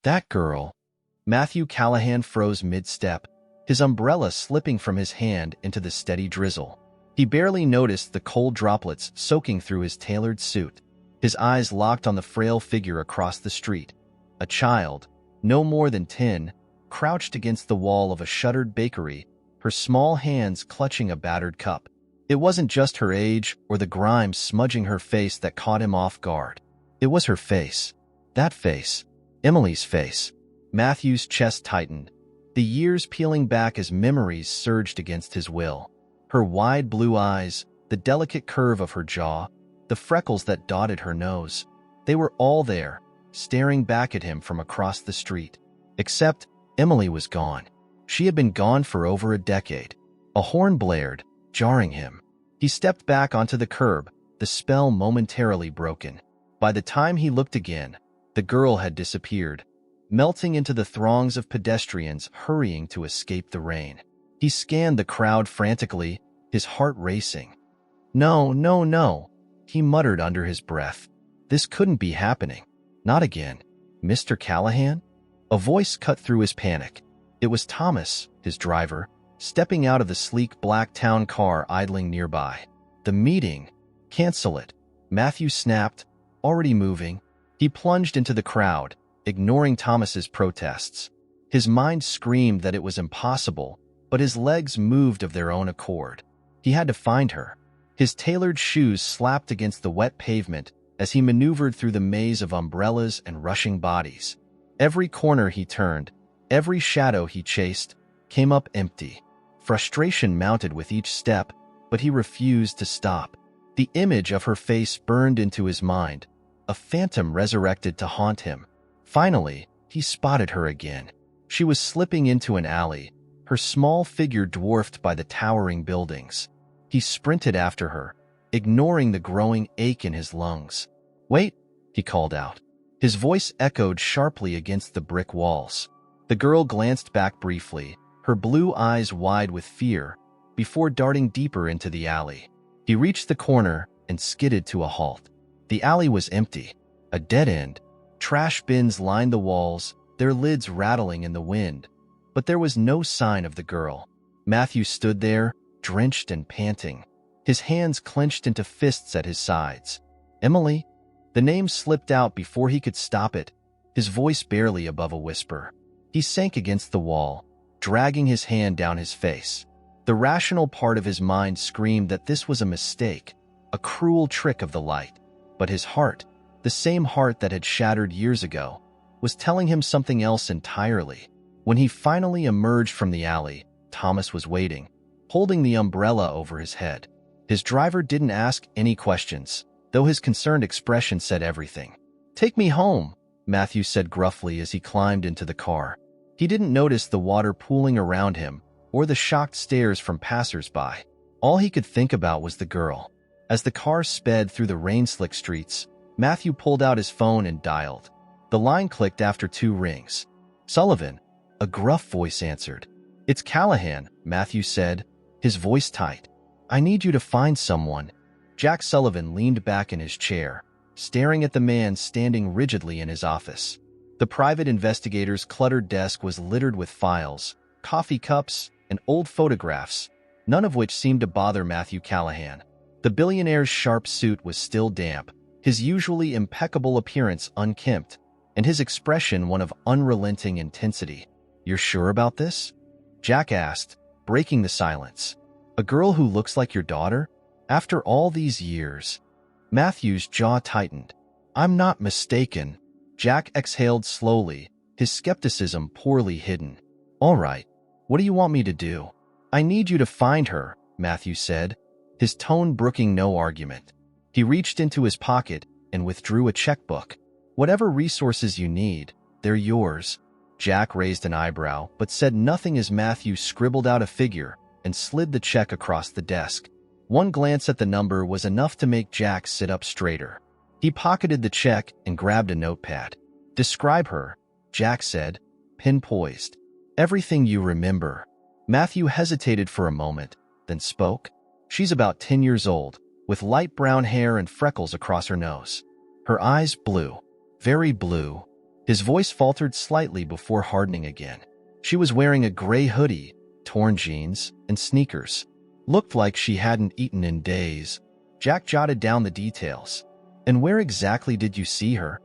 That girl. Matthew Callahan froze mid-step, his umbrella slipping from his hand into the steady drizzle. He barely noticed the cold droplets soaking through his tailored suit. His eyes locked on the frail figure across the street. A child, no more than 10, crouched against the wall of a shuttered bakery, her small hands clutching a battered cup. It wasn't just her age or the grime smudging her face that caught him off guard. It was her face. That face. Emily's face. Matthew's chest tightened, the years peeling back as memories surged against his will. Her wide blue eyes, the delicate curve of her jaw, the freckles that dotted her nose. They were all there, staring back at him from across the street. Except Emily was gone. She had been gone for over a decade. A horn blared, jarring him. He stepped back onto the curb, the spell momentarily broken. By the time he looked again, the girl had disappeared, melting into the throngs of pedestrians hurrying to escape the rain. He scanned the crowd frantically, his heart racing. No, no, no, he muttered under his breath. This couldn't be happening. Not again. Mr. Callahan? A voice cut through his panic. It was Thomas, his driver, stepping out of the sleek black town car idling nearby. The meeting. Cancel it. Matthew snapped, already moving. He plunged into the crowd, ignoring Thomas's protests. His mind screamed that it was impossible, but his legs moved of their own accord. He had to find her. His tailored shoes slapped against the wet pavement as he maneuvered through the maze of umbrellas and rushing bodies. Every corner he turned, every shadow he chased, came up empty. Frustration mounted with each step, but he refused to stop. The image of her face burned into his mind, a phantom resurrected to haunt him. Finally, he spotted her again. She was slipping into an alley, her small figure dwarfed by the towering buildings. He sprinted after her, ignoring the growing ache in his lungs. "Wait," he called out. His voice echoed sharply against the brick walls. The girl glanced back briefly, her blue eyes wide with fear, before darting deeper into the alley. He reached the corner and skidded to a halt. The alley was empty, a dead end. Trash bins lined the walls, their lids rattling in the wind. But there was no sign of the girl. Matthew stood there, drenched and panting, his hands clenched into fists at his sides. Emily? The name slipped out before he could stop it, his voice barely above a whisper. He sank against the wall, dragging his hand down his face. The rational part of his mind screamed that this was a mistake, a cruel trick of the light. But his heart, the same heart that had shattered years ago, was telling him something else entirely. When he finally emerged from the alley, Thomas was waiting, holding the umbrella over his head. His driver didn't ask any questions, though his concerned expression said everything. "Take me home," Matthew said gruffly as he climbed into the car. He didn't notice the water pooling around him or the shocked stares from passers-by. All he could think about was the girl. As the car sped through the rain-slick streets, Matthew pulled out his phone and dialed. The line clicked after 2 rings. "Sullivan," a gruff voice answered. "It's Callahan," Matthew said, his voice tight. "I need you to find someone." Jack Sullivan leaned back in his chair, staring at the man standing rigidly in his office. The private investigator's cluttered desk was littered with files, coffee cups, and old photographs, none of which seemed to bother Matthew Callahan. The billionaire's sharp suit was still damp, his usually impeccable appearance unkempt, and his expression one of unrelenting intensity. "You're sure about this?" Jack asked, breaking the silence. "A girl who looks like your daughter? After all these years?" Matthew's jaw tightened. "I'm not mistaken." Jack exhaled slowly, his skepticism poorly hidden. "All right, what do you want me to do?" "I need you to find her," Matthew said, his tone brooking no argument. He reached into his pocket and withdrew a checkbook. "Whatever resources you need, they're yours." Jack raised an eyebrow, but said nothing as Matthew scribbled out a figure and slid the check across the desk. One glance at the number was enough to make Jack sit up straighter. He pocketed the check and grabbed a notepad. "Describe her," Jack said, pen poised. "Everything you remember." Matthew hesitated for a moment, then spoke. "She's about 10 years old, with light brown hair and freckles across her nose. Her eyes blue, very blue." His voice faltered slightly before hardening again. She was wearing a gray hoodie, torn jeans, and sneakers. Looked like she hadn't eaten in days. Jack jotted down the details. And where exactly did you see her?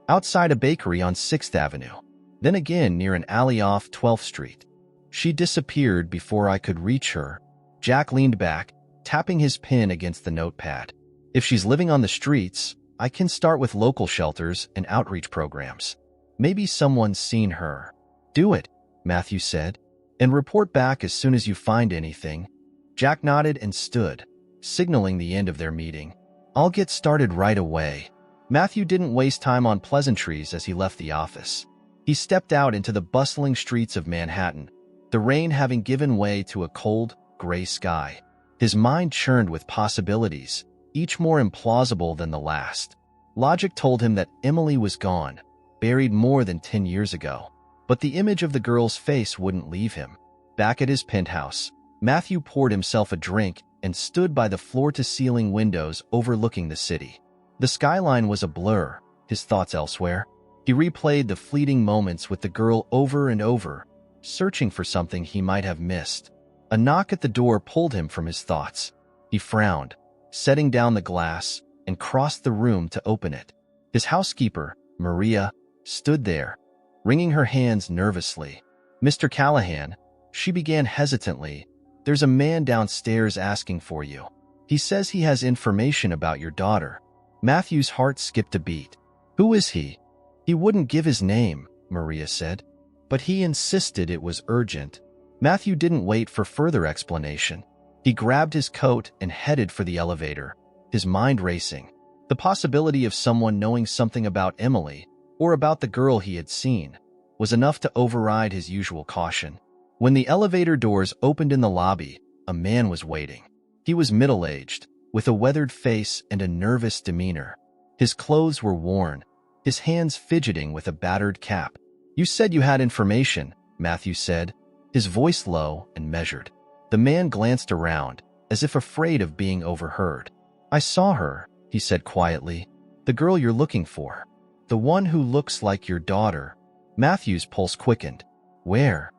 Outside a bakery on 6th Avenue. Then again near an alley off 12th Street. She disappeared before I could reach her. Jack leaned back, tapping his pen against the notepad. If she's living on the streets, I can start with local shelters and outreach programs. Maybe someone's seen her. Do it, Matthew said, and report back as soon as you find anything. Jack nodded and stood, signaling the end of their meeting. I'll get started right away. Matthew didn't waste time on pleasantries as he left the office. He stepped out into the bustling streets of Manhattan, the rain having given way to a cold, gray sky. His mind churned with possibilities, each more implausible than the last. Logic told him that Emily was gone, buried more than 10 years ago. But the image of the girl's face wouldn't leave him. Back at his penthouse, Matthew poured himself a drink and stood by the floor-to-ceiling windows overlooking the city. The skyline was a blur, his thoughts elsewhere. He replayed the fleeting moments with the girl over and over, searching for something he might have missed. A knock at the door pulled him from his thoughts. He frowned, setting down the glass, and crossed the room to open it. His housekeeper, Maria, stood there, wringing her hands nervously. Mr. Callahan, she began hesitantly, there's a man downstairs asking for you. He says he has information about your daughter. Matthew's heart skipped a beat. Who is he? He wouldn't give his name, Maria said, but he insisted it was urgent. Matthew didn't wait for further explanation. He grabbed his coat and headed for the elevator, his mind racing. The possibility of someone knowing something about Emily, or about the girl he had seen, was enough to override his usual caution. When the elevator doors opened in the lobby, a man was waiting. He was middle-aged, with a weathered face and a nervous demeanor. His clothes were worn, his hands fidgeting with a battered cap. You said you had information, Matthew said, his voice low and measured. The man glanced around, as if afraid of being overheard. I saw her, he said quietly. The girl you're looking for. The one who looks like your daughter. Matthew's pulse quickened. Where?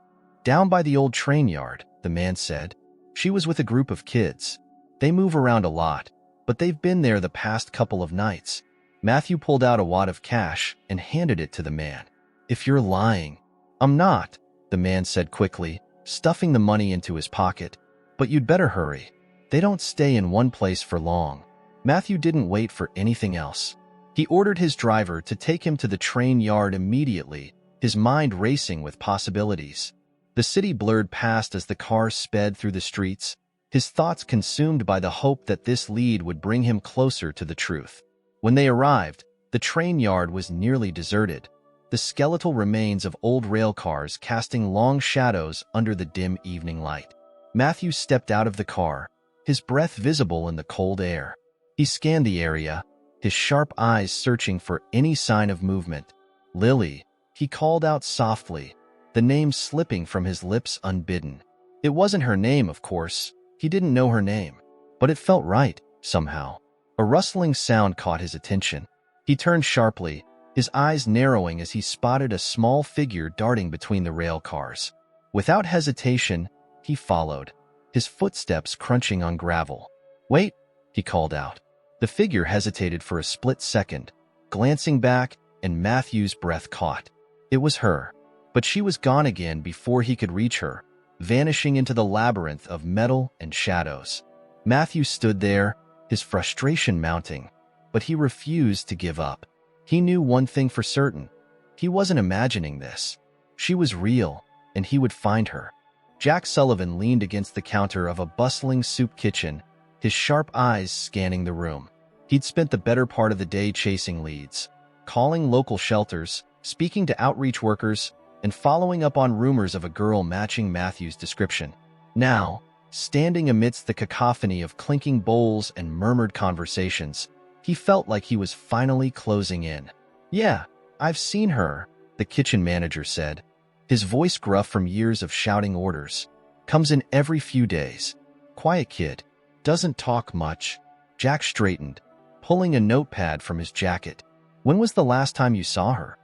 Down by the old train yard, the man said. She was with a group of kids. They move around a lot, but they've been there the past couple of nights. Matthew pulled out a wad of cash and handed it to the man. If you're lying. I'm not, the man said quickly, stuffing the money into his pocket. But you'd better hurry. They don't stay in one place for long. Matthew didn't wait for anything else. He ordered his driver to take him to the train yard immediately, his mind racing with possibilities. The city blurred past as the car sped through the streets, his thoughts consumed by the hope that this lead would bring him closer to the truth. When they arrived, the train yard was nearly deserted, the skeletal remains of old rail cars casting long shadows under the dim evening light. Matthew stepped out of the car, his breath visible in the cold air. He scanned the area, his sharp eyes searching for any sign of movement. Lily, he called out softly, the name slipping from his lips unbidden. It wasn't her name, of course. He didn't know her name. But it felt right, somehow. A rustling sound caught his attention. He turned sharply, his eyes narrowing as he spotted a small figure darting between the rail cars. Without hesitation, he followed, his footsteps crunching on gravel. Wait, he called out. The figure hesitated for a split second, glancing back, and Matthew's breath caught. It was her, but she was gone again before he could reach her, vanishing into the labyrinth of metal and shadows. Matthew stood there, his frustration mounting, but he refused to give up. He knew one thing for certain. He wasn't imagining this. She was real, and he would find her. Jack Sullivan leaned against the counter of a bustling soup kitchen, his sharp eyes scanning the room. He'd spent the better part of the day chasing leads, calling local shelters, speaking to outreach workers, and following up on rumors of a girl matching Matthew's description. Now, standing amidst the cacophony of clinking bowls and murmured conversations, he felt like he was finally closing in. Yeah, I've seen her, the kitchen manager said, his voice gruff from years of shouting orders. Comes in every few days. Quiet kid. Doesn't talk much. Jack straightened, pulling a notepad from his jacket. When was the last time you saw her?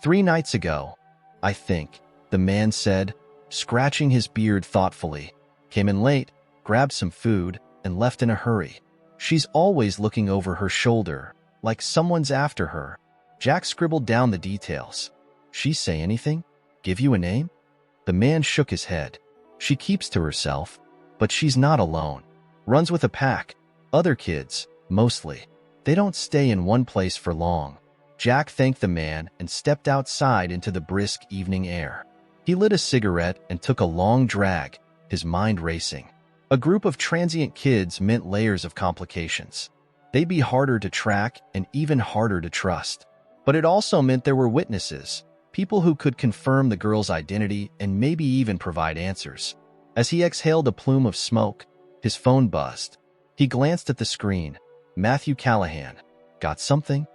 3 nights ago, I think, the man said, scratching his beard thoughtfully. Came in late, grabbed some food, and left in a hurry. She's always looking over her shoulder, like someone's after her. Jack scribbled down the details. She say anything? Give you a name? The man shook his head. She keeps to herself, but she's not alone. Runs with a pack. Other kids, mostly. They don't stay in one place for long. Jack thanked the man and stepped outside into the brisk evening air. He lit a cigarette and took a long drag, his mind racing. A group of transient kids meant layers of complications. They'd be harder to track and even harder to trust. But it also meant there were witnesses, people who could confirm the girl's identity and maybe even provide answers. As he exhaled a plume of smoke, his phone buzzed. He glanced at the screen. Matthew Callahan. Got something?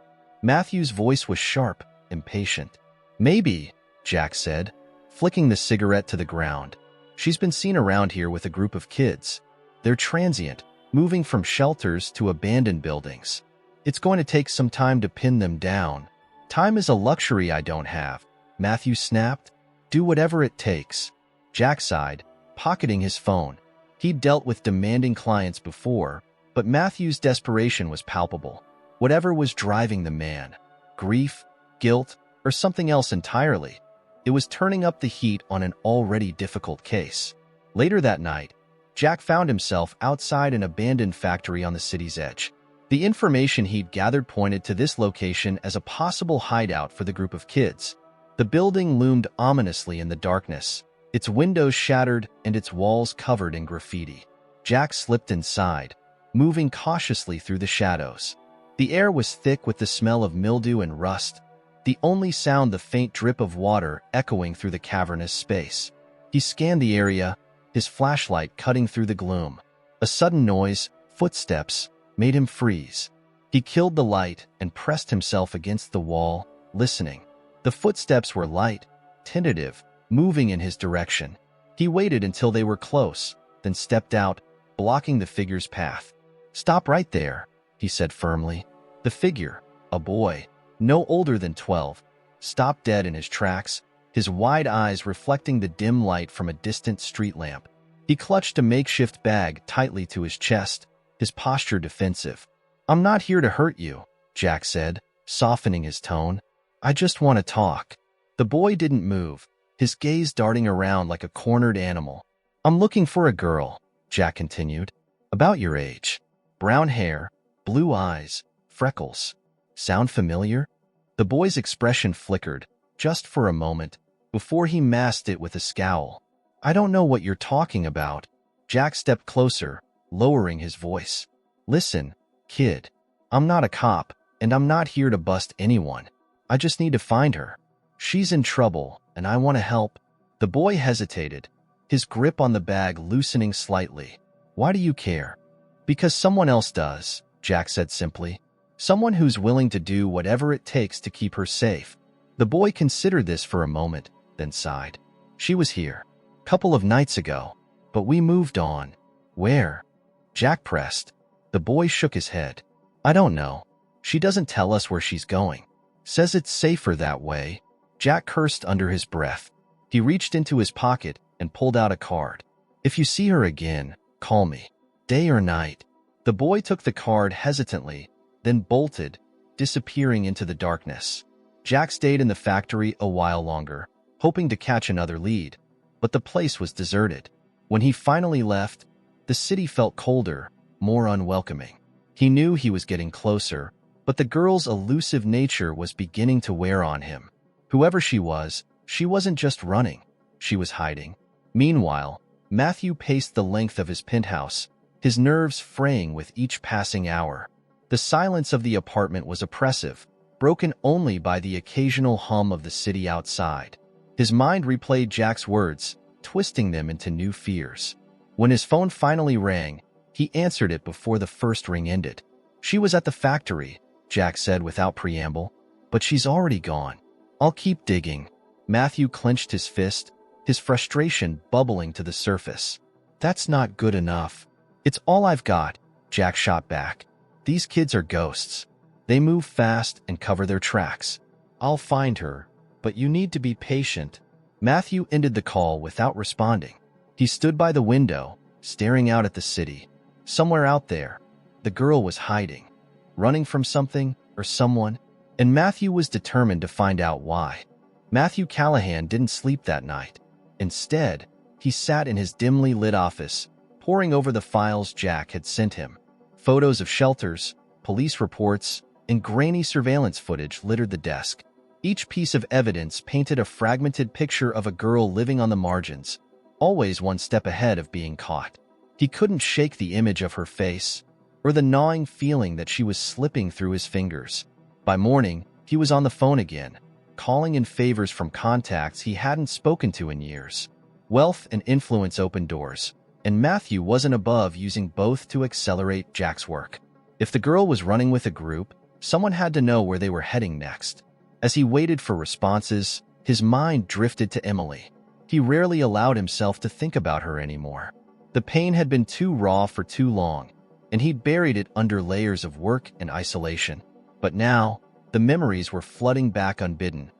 Matthew's voice was sharp, impatient. Maybe, Jack said, flicking the cigarette to the ground. She's been seen around here with a group of kids. They're transient, moving from shelters to abandoned buildings. It's going to take some time to pin them down. Time is a luxury I don't have, Matthew snapped. Do whatever it takes. Jack sighed, pocketing his phone. He'd dealt with demanding clients before, but Matthew's desperation was palpable. Whatever was driving the man, grief, guilt, or something else entirely, it was turning up the heat on an already difficult case. Later that night, Jack found himself outside an abandoned factory on the city's edge. The information he'd gathered pointed to this location as a possible hideout for the group of kids. The building loomed ominously in the darkness, its windows shattered and its walls covered in graffiti. Jack slipped inside, moving cautiously through the shadows. The air was thick with the smell of mildew and rust, the only sound the faint drip of water echoing through the cavernous space. He scanned the area, his flashlight cutting through the gloom. A sudden noise, footsteps, made him freeze. He killed the light and pressed himself against the wall, listening. The footsteps were light, tentative, moving in his direction. He waited until they were close, then stepped out, blocking the figure's path. Stop right there, he said firmly. The figure, a boy, no older than 12, stopped dead in his tracks, his wide eyes reflecting the dim light from a distant street lamp. He clutched a makeshift bag tightly to his chest, his posture defensive. I'm not here to hurt you, Jack said, softening his tone. I just want to talk. The boy didn't move, his gaze darting around like a cornered animal. I'm looking for a girl, Jack continued. About your age. Brown hair, blue eyes, freckles. Sound familiar? The boy's expression flickered, just for a moment, before he masked it with a scowl. I don't know what you're talking about. Jack stepped closer, lowering his voice. Listen, kid. I'm not a cop, and I'm not here to bust anyone. I just need to find her. She's in trouble, and I want to help. The boy hesitated, his grip on the bag loosening slightly. Why do you care? Because someone else does, Jack said simply. Someone who's willing to do whatever it takes to keep her safe. The boy considered this for a moment, then sighed. She was here, a couple of nights ago, but we moved on. Where? Jack pressed. The boy shook his head. I don't know. She doesn't tell us where she's going. Says it's safer that way. Jack cursed under his breath. He reached into his pocket and pulled out a card. If you see her again, call me. Day or night. The boy took the card hesitantly, then bolted, disappearing into the darkness. Jack stayed in the factory a while longer, hoping to catch another lead, but the place was deserted. When he finally left, the city felt colder, more unwelcoming. He knew he was getting closer, but the girl's elusive nature was beginning to wear on him. Whoever she wasn't just running, she was hiding. Meanwhile, Matthew paced the length of his penthouse, his nerves fraying with each passing hour. The silence of the apartment was oppressive, broken only by the occasional hum of the city outside. His mind replayed Jack's words, twisting them into new fears. When his phone finally rang, he answered it before the first ring ended. She was at the factory, Jack said without preamble, but she's already gone. I'll keep digging. Matthew clenched his fist, his frustration bubbling to the surface. That's not good enough. It's all I've got, Jack shot back. These kids are ghosts. They move fast and cover their tracks. I'll find her, but you need to be patient. Matthew ended the call without responding. He stood by the window, staring out at the city. Somewhere out there, the girl was hiding, running from something or someone, and Matthew was determined to find out why. Matthew Callahan didn't sleep that night. Instead, he sat in his dimly lit office, poring over the files Jack had sent him. Photos of shelters, police reports, and grainy surveillance footage littered the desk. Each piece of evidence painted a fragmented picture of a girl living on the margins, always one step ahead of being caught. He couldn't shake the image of her face, or the gnawing feeling that she was slipping through his fingers. By morning, he was on the phone again, calling in favors from contacts he hadn't spoken to in years. Wealth and influence opened doors, and Matthew wasn't above using both to accelerate Jack's work. If the girl was running with a group, someone had to know where they were heading next. As he waited for responses, his mind drifted to Emily. He rarely allowed himself to think about her anymore. The pain had been too raw for too long, and he'd buried it under layers of work and isolation. But now, the memories were flooding back unbidden.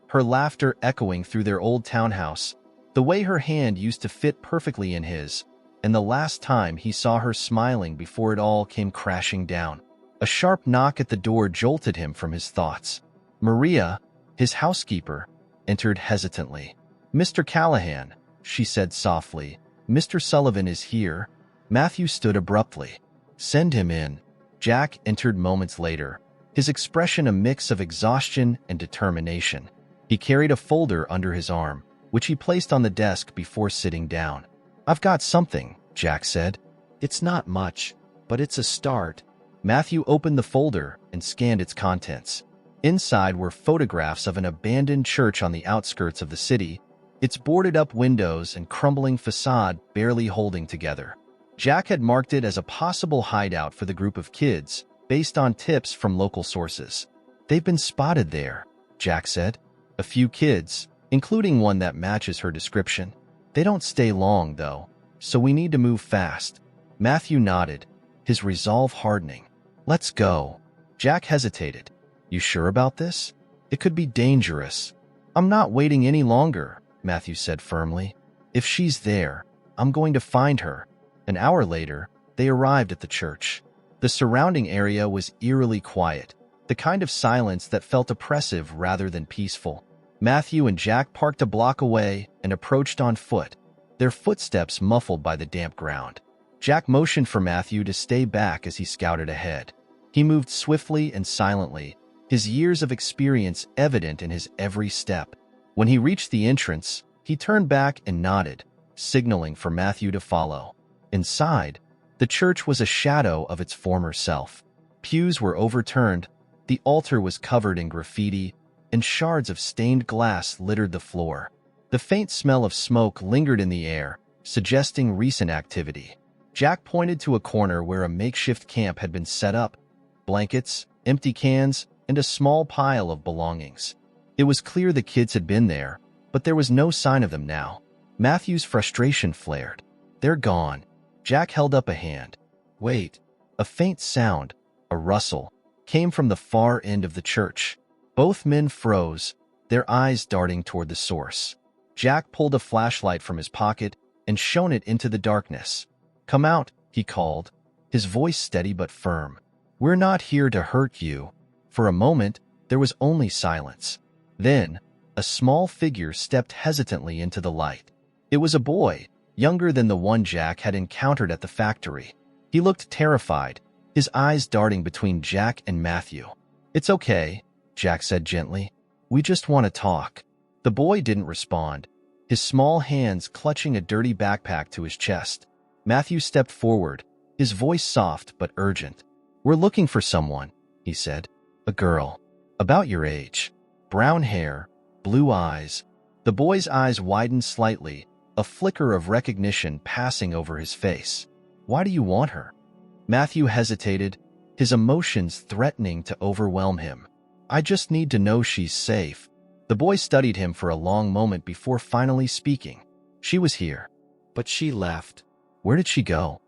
Her laughter echoing through their old townhouse, the way her hand used to fit perfectly in his, and the last time he saw her smiling before it all came crashing down. A sharp knock at the door jolted him from his thoughts. Maria, his housekeeper, entered hesitantly. "Mr. Callahan," she said softly. "Mr. Sullivan is here." Matthew stood abruptly. "Send him in." Jack entered moments later, his expression a mix of exhaustion and determination. He carried a folder under his arm, which he placed on the desk before sitting down. "I've got something," Jack said. "It's not much, but it's a start." Matthew opened the folder and scanned its contents. Inside were photographs of an abandoned church on the outskirts of the city, its boarded-up windows and crumbling facade barely holding together. Jack had marked it as a possible hideout for the group of kids, based on tips from local sources. "They've been spotted there," Jack said. "A few kids, including one that matches her description. They don't stay long, though, so we need to move fast." Matthew nodded, his resolve hardening. "Let's go." Jack hesitated. "You sure about this? It could be dangerous." "I'm not waiting any longer," Matthew said firmly. "If she's there, I'm going to find her." An hour later, they arrived at the church. The surrounding area was eerily quiet, the kind of silence that felt oppressive rather than peaceful. Matthew and Jack parked a block away and approached on foot, their footsteps muffled by the damp ground. Jack motioned for Matthew to stay back as he scouted ahead. He moved swiftly and silently, his years of experience evident in his every step. When he reached the entrance, he turned back and nodded, signaling for Matthew to follow. Inside, the church was a shadow of its former self. Pews were overturned, the altar was covered in graffiti, and shards of stained glass littered the floor. The faint smell of smoke lingered in the air, suggesting recent activity. Jack pointed to a corner where a makeshift camp had been set up, blankets, empty cans, and a small pile of belongings. It was clear the kids had been there, but there was no sign of them now. Matthew's frustration flared. "They're gone." Jack held up a hand. "Wait." A faint sound, a rustle, came from the far end of the church. Both men froze, their eyes darting toward the source. Jack pulled a flashlight from his pocket and shone it into the darkness. "Come out," he called, his voice steady but firm. "We're not here to hurt you." For a moment, there was only silence. Then, a small figure stepped hesitantly into the light. It was a boy, younger than the one Jack had encountered at the factory. He looked terrified, his eyes darting between Jack and Matthew. "It's okay," Jack said gently. "We just want to talk." The boy didn't respond, his small hands clutching a dirty backpack to his chest. Matthew stepped forward, his voice soft but urgent. "We're looking for someone," he said. "A girl. About your age. Brown hair, blue eyes." The boy's eyes widened slightly, a flicker of recognition passing over his face. "Why do you want her?" Matthew hesitated, his emotions threatening to overwhelm him. "I just need to know she's safe." The boy studied him for a long moment before finally speaking. "She was here, but she left." "Where did she go?"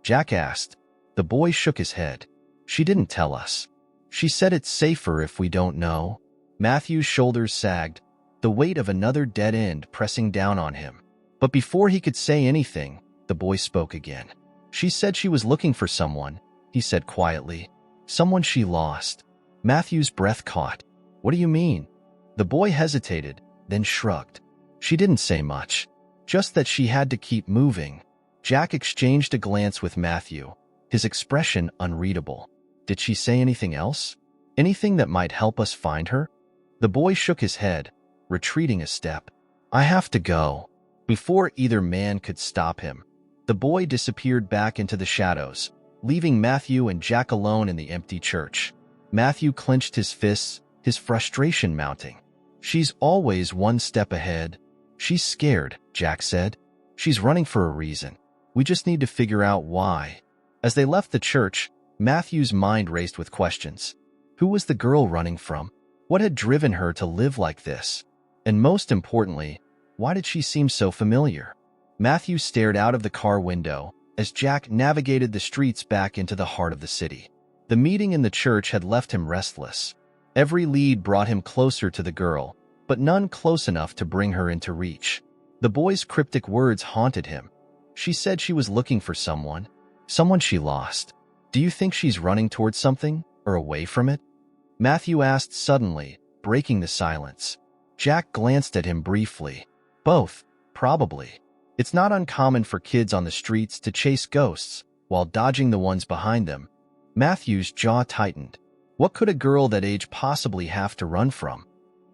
Jack asked. The boy shook his head. "She didn't tell us. She said it's safer if we don't know." Matthew's shoulders sagged, the weight of another dead end pressing down on him. But before he could say anything, the boy spoke again. "She said she was looking for someone," he said quietly. "Someone she lost." Matthew's breath caught. "What do you mean?" The boy hesitated, then shrugged. "She didn't say much, just that she had to keep moving." Jack exchanged a glance with Matthew, his expression unreadable. "Did she say anything else? Anything that might help us find her?" The boy shook his head, retreating a step. "I have to go." Before either man could stop him, the boy disappeared back into the shadows, leaving Matthew and Jack alone in the empty church. Matthew clenched his fists, his frustration mounting. "She's always one step ahead." "She's scared," Jack said. "She's running for a reason. We just need to figure out why." As they left the church, Matthew's mind raced with questions. Who was the girl running from? What had driven her to live like this? And most importantly, why did she seem so familiar? Matthew stared out of the car window as Jack navigated the streets back into the heart of the city. The meeting in the church had left him restless. Every lead brought him closer to the girl, but none close enough to bring her into reach. The boy's cryptic words haunted him. She said she was looking for someone she lost. "Do you think she's running towards something, or away from it?" Matthew asked suddenly, breaking the silence. Jack glanced at him briefly. "Both, probably. It's not uncommon for kids on the streets to chase ghosts while dodging the ones behind them." Matthew's jaw tightened. What could a girl that age possibly have to run from?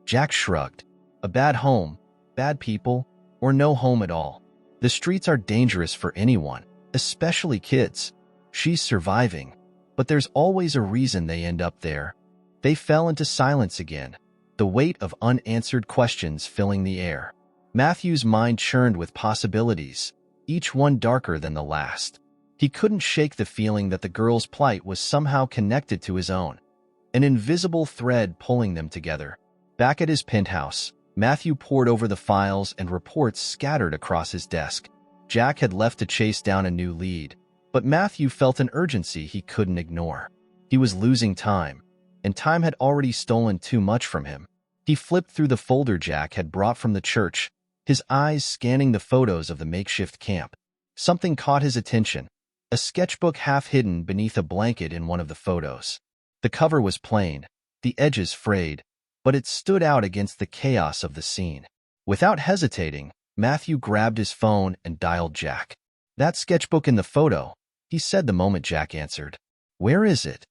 Jack shrugged. A bad home, bad people, or no home at all. The streets are dangerous for anyone, especially kids. She's surviving, but there's always a reason they end up there. They fell into silence again, the weight of unanswered questions filling the air. Matthew's mind churned with possibilities, each one darker than the last. He couldn't shake the feeling that the girl's plight was somehow connected to his own, an invisible thread pulling them together. Back at his penthouse, Matthew pored over the files and reports scattered across his desk. Jack had left to chase down a new lead, but Matthew felt an urgency he couldn't ignore. He was losing time, and time had already stolen too much from him. He flipped through the folder Jack had brought from the church, his eyes scanning the photos of the makeshift camp. Something caught his attention, a sketchbook half hidden beneath a blanket in one of the photos. The cover was plain, the edges frayed, but it stood out against the chaos of the scene. Without hesitating, Matthew grabbed his phone and dialed Jack. "That sketchbook in the photo," he said the moment Jack answered. "Where is it?"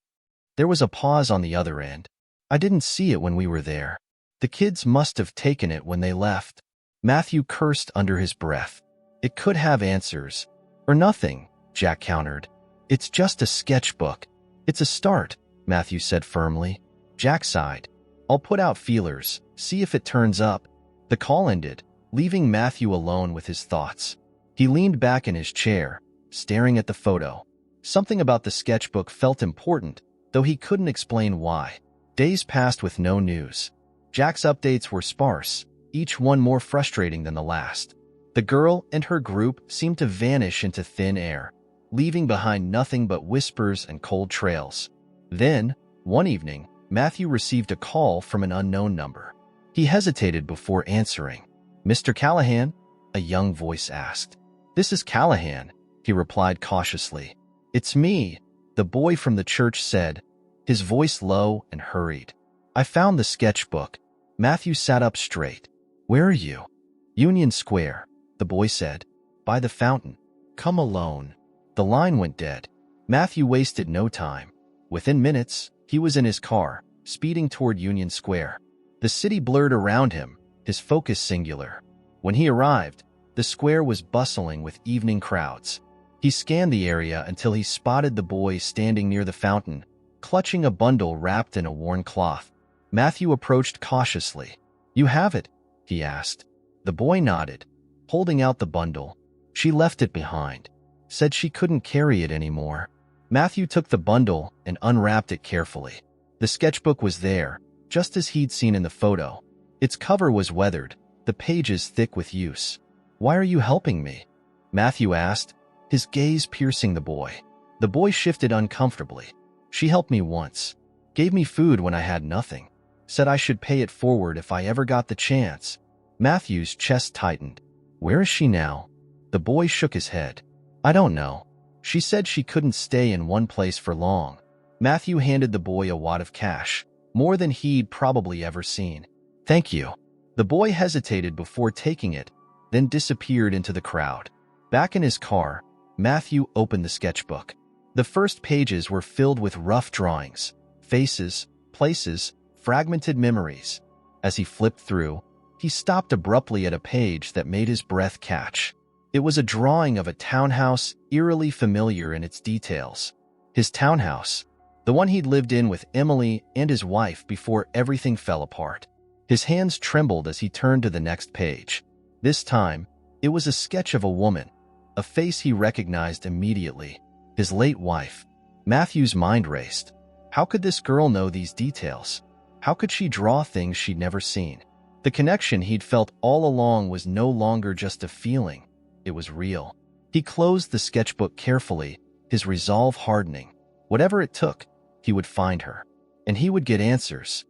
There was a pause on the other end. "I didn't see it when we were there. The kids must have taken it when they left." Matthew cursed under his breath. "It could have answers. Or nothing," Jack countered. "It's just a sketchbook." "It's a start," Matthew said firmly. Jack sighed. "I'll put out feelers, see if it turns up." The call ended, leaving Matthew alone with his thoughts. He leaned back in his chair, staring at the photo. Something about the sketchbook felt important, though he couldn't explain why. Days passed with no news. Jack's updates were sparse, each one more frustrating than the last. The girl and her group seemed to vanish into thin air, leaving behind nothing but whispers and cold trails. Then, one evening, Matthew received a call from an unknown number. He hesitated before answering. "Mr. Callahan?" a young voice asked. "This is Callahan," he replied cautiously. "It's me," the boy from the church said, his voice low and hurried. "I found the sketchbook." Matthew sat up straight. "Where are you?" "Union Square," the boy said. "By the fountain." "Come alone." The line went dead. Matthew wasted no time. Within minutes, he was in his car, speeding toward Union Square. The city blurred around him, his focus singular. When he arrived, the square was bustling with evening crowds. He scanned the area until he spotted the boy standing near the fountain, clutching a bundle wrapped in a worn cloth. Matthew approached cautiously. "You have it?" he asked. The boy nodded, holding out the bundle. "She left it behind. Said she couldn't carry it anymore." Matthew took the bundle and unwrapped it carefully. The sketchbook was there, just as he'd seen in the photo. Its cover was weathered, the pages thick with use. "Why are you helping me?" Matthew asked, his gaze piercing the boy. The boy shifted uncomfortably. "She helped me once. Gave me food when I had nothing. Said I should pay it forward if I ever got the chance. Matthew's chest tightened. Where is she now? The boy shook his head. I don't know. She said she couldn't stay in one place for long. Matthew handed the boy a wad of cash, more than he'd probably ever seen. Thank you. The boy hesitated before taking it, then disappeared into the crowd. Back in his car, Matthew opened the sketchbook. The first pages were filled with rough drawings, faces, places, fragmented memories. As he flipped through, he stopped abruptly at a page that made his breath catch. It was a drawing of a townhouse, eerily familiar in its details. His townhouse, the one he'd lived in with Emily and his wife before everything fell apart. His hands trembled as he turned to the next page. This time, it was a sketch of a woman, a face he recognized immediately. His late wife. Matthew's mind raced. How could this girl know these details? How could she draw things she'd never seen? The connection he'd felt all along was no longer just a feeling. It was real. He closed the sketchbook carefully, his resolve hardening. Whatever it took, he would find her. And he would get answers.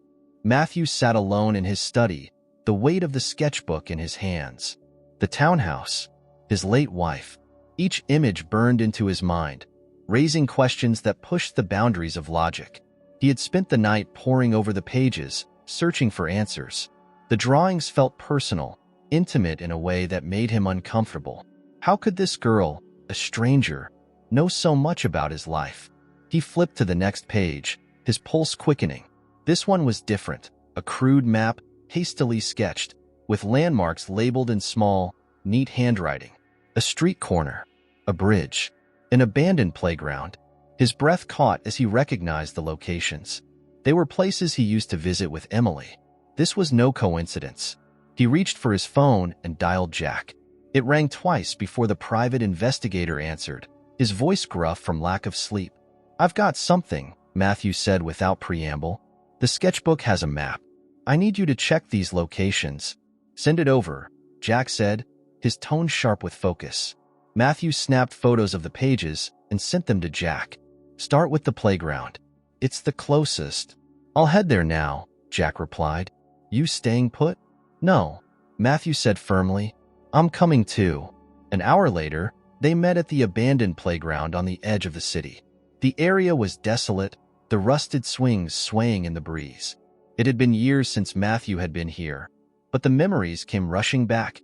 Matthew sat alone in his study, the weight of the sketchbook in his hands. The townhouse, his late wife. Each image burned into his mind, raising questions that pushed the boundaries of logic. He had spent the night poring over the pages, searching for answers. The drawings felt personal, intimate in a way that made him uncomfortable. How could this girl, a stranger, know so much about his life? He flipped to the next page, his pulse quickening. This one was different, a crude map, hastily sketched, with landmarks labeled in small, neat handwriting. A street corner, a bridge, an abandoned playground. His breath caught as he recognized the locations. They were places he used to visit with Emily. This was no coincidence. He reached for his phone and dialed Jack. It rang twice before the private investigator answered, his voice gruff from lack of sleep. I've got something, Matthew said without preamble. The sketchbook has a map. I need you to check these locations. Send it over, Jack said, his tone sharp with focus. Matthew snapped photos of the pages and sent them to Jack. Start with the playground. It's the closest. I'll head there now, Jack replied. You staying put? No, Matthew said firmly. I'm coming too. An hour later, they met at the abandoned playground on the edge of the city. The area was desolate, the rusted swings swaying in the breeze. It had been years since Matthew had been here, but the memories came rushing back.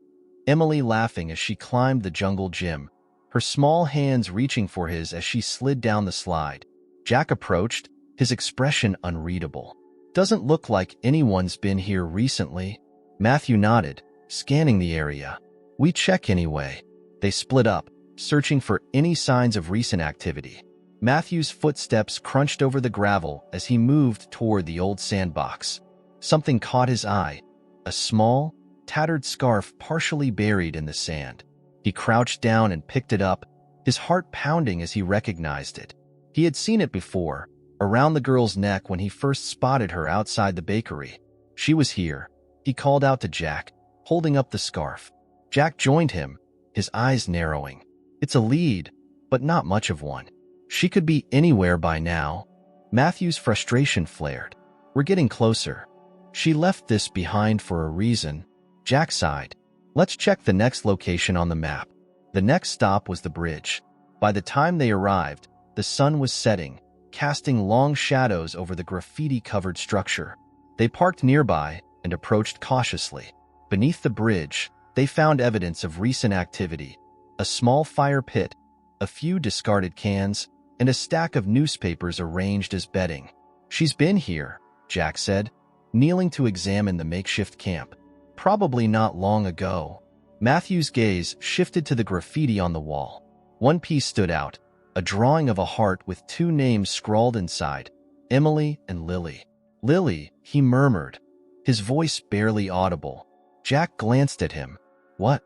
Emily laughing as she climbed the jungle gym, her small hands reaching for his as she slid down the slide. Jack approached, his expression unreadable. Doesn't look like anyone's been here recently. Matthew nodded, scanning the area. We check anyway. They split up, searching for any signs of recent activity. Matthew's footsteps crunched over the gravel as he moved toward the old sandbox. Something caught his eye, a small, tattered scarf partially buried in the sand. He crouched down and picked it up, his heart pounding as he recognized it. He had seen it before, around the girl's neck when he first spotted her outside the bakery. She was here. He called out to Jack, holding up the scarf. Jack joined him, his eyes narrowing. It's a lead, but not much of one. She could be anywhere by now. Matthew's frustration flared. We're getting closer. She left this behind for a reason. Jack sighed. Let's check the next location on the map. The next stop was the bridge. By the time they arrived, the sun was setting, casting long shadows over the graffiti-covered structure. They parked nearby and approached cautiously. Beneath the bridge, they found evidence of recent activity. A small fire pit, a few discarded cans, and a stack of newspapers arranged as bedding. She's been here, Jack said, kneeling to examine the makeshift camp. Probably not long ago. Matthew's gaze shifted to the graffiti on the wall. One piece stood out, a drawing of a heart with two names scrawled inside, Emily and Lily. Lily, he murmured, his voice barely audible. Jack glanced at him. What?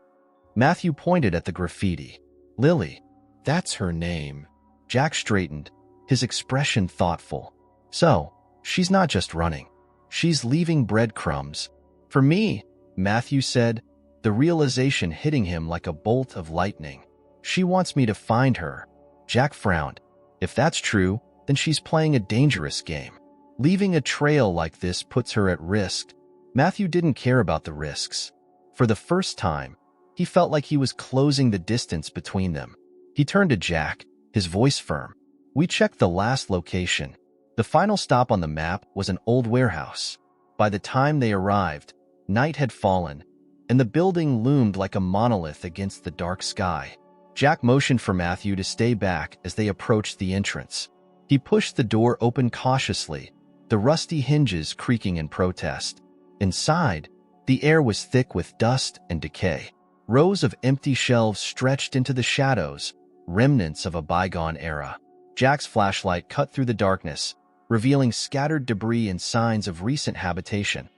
Matthew pointed at the graffiti. Lily. That's her name. Jack straightened, his expression thoughtful. So, she's not just running. She's leaving breadcrumbs. For me, Matthew said, the realization hitting him like a bolt of lightning. She wants me to find her. Jack frowned. If that's true, then she's playing a dangerous game. Leaving a trail like this puts her at risk. Matthew didn't care about the risks. For the first time, he felt like he was closing the distance between them. He turned to Jack, his voice firm. We checked the last location. The final stop on the map was an old warehouse. By the time they arrived, night had fallen, and the building loomed like a monolith against the dark sky. Jack motioned for Matthew to stay back as they approached the entrance. He pushed the door open cautiously, the rusty hinges creaking in protest. Inside, the air was thick with dust and decay. Rows of empty shelves stretched into the shadows, remnants of a bygone era. Jack's flashlight cut through the darkness, revealing scattered debris and signs of recent habitation.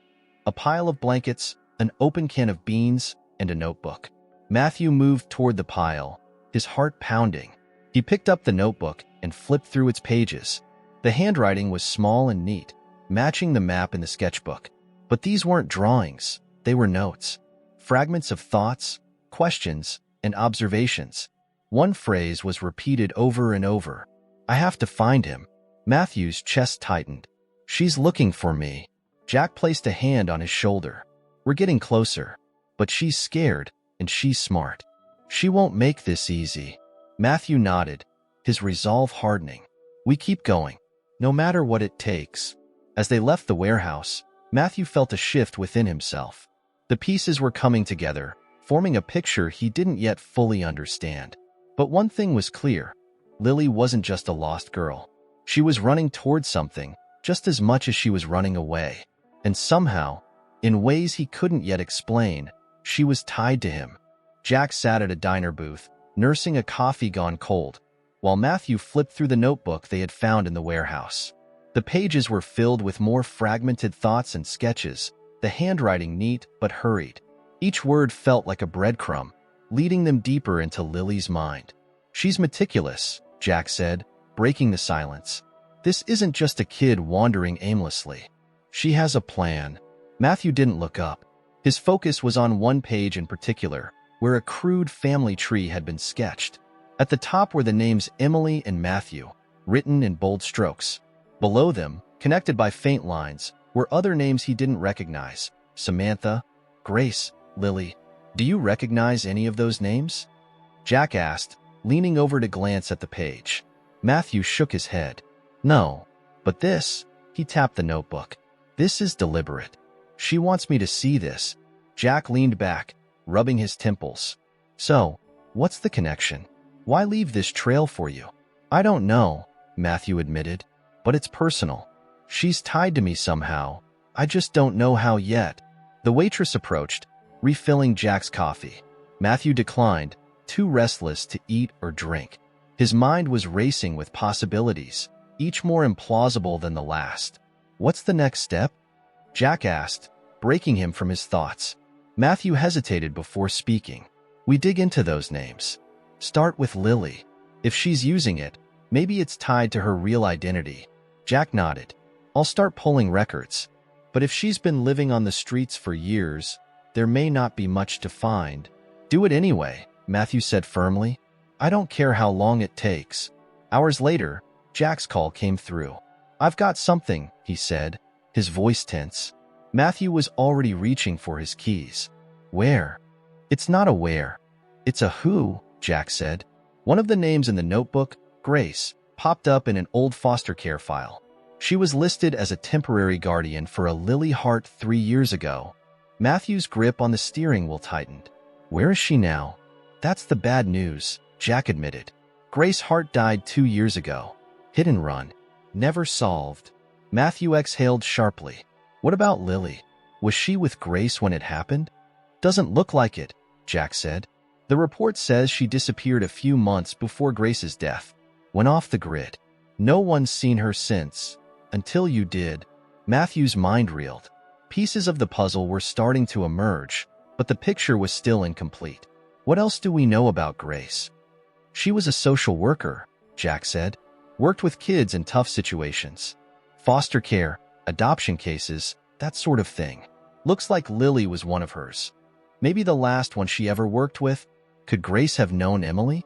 A pile of blankets, an open can of beans, and a notebook. Matthew moved toward the pile, his heart pounding. He picked up the notebook and flipped through its pages. The handwriting was small and neat, matching the map in the sketchbook. But these weren't drawings, they were notes. Fragments of thoughts, questions, and observations. One phrase was repeated over and over. I have to find him. Matthew's chest tightened. She's looking for me. Jack placed a hand on his shoulder. We're getting closer. But she's scared, and she's smart. She won't make this easy. Matthew nodded, his resolve hardening. We keep going, no matter what it takes. As they left the warehouse, Matthew felt a shift within himself. The pieces were coming together, forming a picture he didn't yet fully understand. But one thing was clear. Lily wasn't just a lost girl. She was running towards something, just as much as she was running away. And somehow, in ways he couldn't yet explain, she was tied to him. Jack sat at a diner booth, nursing a coffee gone cold, while Matthew flipped through the notebook they had found in the warehouse. The pages were filled with more fragmented thoughts and sketches, the handwriting neat but hurried. Each word felt like a breadcrumb, leading them deeper into Lily's mind. She's meticulous, Jack said, breaking the silence. This isn't just a kid wandering aimlessly. She has a plan. Matthew didn't look up. His focus was on one page in particular, where a crude family tree had been sketched. At the top were the names Emily and Matthew, written in bold strokes. Below them, connected by faint lines, were other names he didn't recognize. Samantha, Grace, Lily. Do you recognize any of those names? Jack asked, leaning over to glance at the page. Matthew shook his head. No, but this, he tapped the notebook. This is deliberate. She wants me to see this. Jack leaned back, rubbing his temples. So, what's the connection? Why leave this trail for you? I don't know, Matthew admitted, but it's personal. She's tied to me somehow. I just don't know how yet. The waitress approached, refilling Jack's coffee. Matthew declined, too restless to eat or drink. His mind was racing with possibilities, each more implausible than the last. What's the next step? Jack asked, breaking him from his thoughts. Matthew hesitated before speaking. We dig into those names. Start with Lily. If she's using it, maybe it's tied to her real identity. Jack nodded. I'll start pulling records. But if she's been living on the streets for years, there may not be much to find. Do it anyway, Matthew said firmly. I don't care how long it takes. Hours later, Jack's call came through. I've got something, he said, his voice tense. Matthew was already reaching for his keys. Where? It's not a where. It's a who, Jack said. One of the names in the notebook, Grace, popped up in an old foster care file. She was listed as a temporary guardian for a Lily Hart 3 years ago. Matthew's grip on the steering wheel tightened. Where is she now? That's the bad news, Jack admitted. Grace Hart died 2 years ago. Hit and run. Never solved. Matthew exhaled sharply. What about Lily? Was she with Grace when it happened? Doesn't look like it, Jack said. The report says she disappeared a few months before Grace's death. Went off the grid. No one's seen her since. Until you did. Matthew's mind reeled. Pieces of the puzzle were starting to emerge, but the picture was still incomplete. What else do we know about Grace? She was a social worker, Jack said. Worked with kids in tough situations. Foster care, adoption cases, that sort of thing. Looks like Lily was one of hers. Maybe the last one she ever worked with. Could Grace have known Emily?